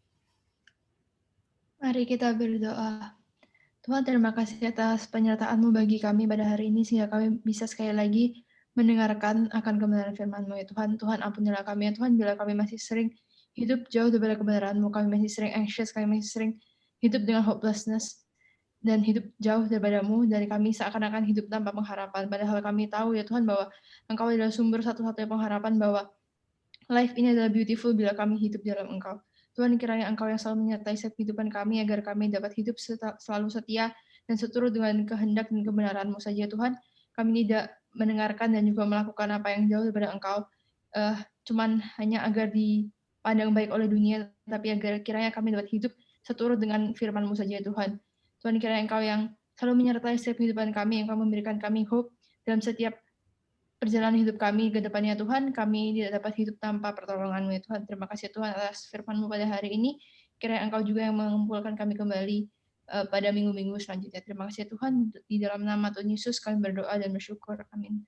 Mari kita berdoa. Tuhan, terima kasih atas penyertaan-Mu bagi kami pada hari ini, sehingga kami bisa sekali lagi mendengarkan akan kebenaran firman-Mu, ya Tuhan. Tuhan, ampunilah kami, ya Tuhan, bila kami masih sering hidup jauh daripada kebenaran-Mu, kami masih sering anxious, kami masih sering hidup dengan hopelessness, dan hidup jauh daripada-Mu, dari kami seakan-akan hidup tanpa pengharapan. Padahal kami tahu, ya Tuhan, bahwa Engkau adalah sumber satu-satunya pengharapan, bahwa life ini adalah beautiful bila kami hidup di dalam Engkau. Tuhan, kiranya Engkau yang selalu menyertai setiap kehidupan kami, agar kami dapat hidup selalu setia dan seturut dengan kehendak dan kebenaran-Mu saja, Tuhan. Kami tidak mendengarkan dan juga melakukan apa yang jauh daripada Engkau, cuman hanya agar dipandang baik oleh dunia, tapi agar kiranya kami dapat hidup seturut dengan firman-Mu saja, Tuhan. Tuhan, kiranya Engkau yang selalu menyertai setiap kehidupan kami, Engkau memberikan kami hope dalam setiap perjalanan hidup kami ke depannya, Tuhan. Kami tidak dapat hidup tanpa pertolongan-Mu, ya Tuhan. Terima kasih, Tuhan, atas firman-Mu pada hari ini. Kiranya Engkau juga yang mengumpulkan kami kembali pada minggu-minggu selanjutnya. Terima kasih, Tuhan. Di dalam nama Tuhan Yesus kami berdoa dan bersyukur. Amin.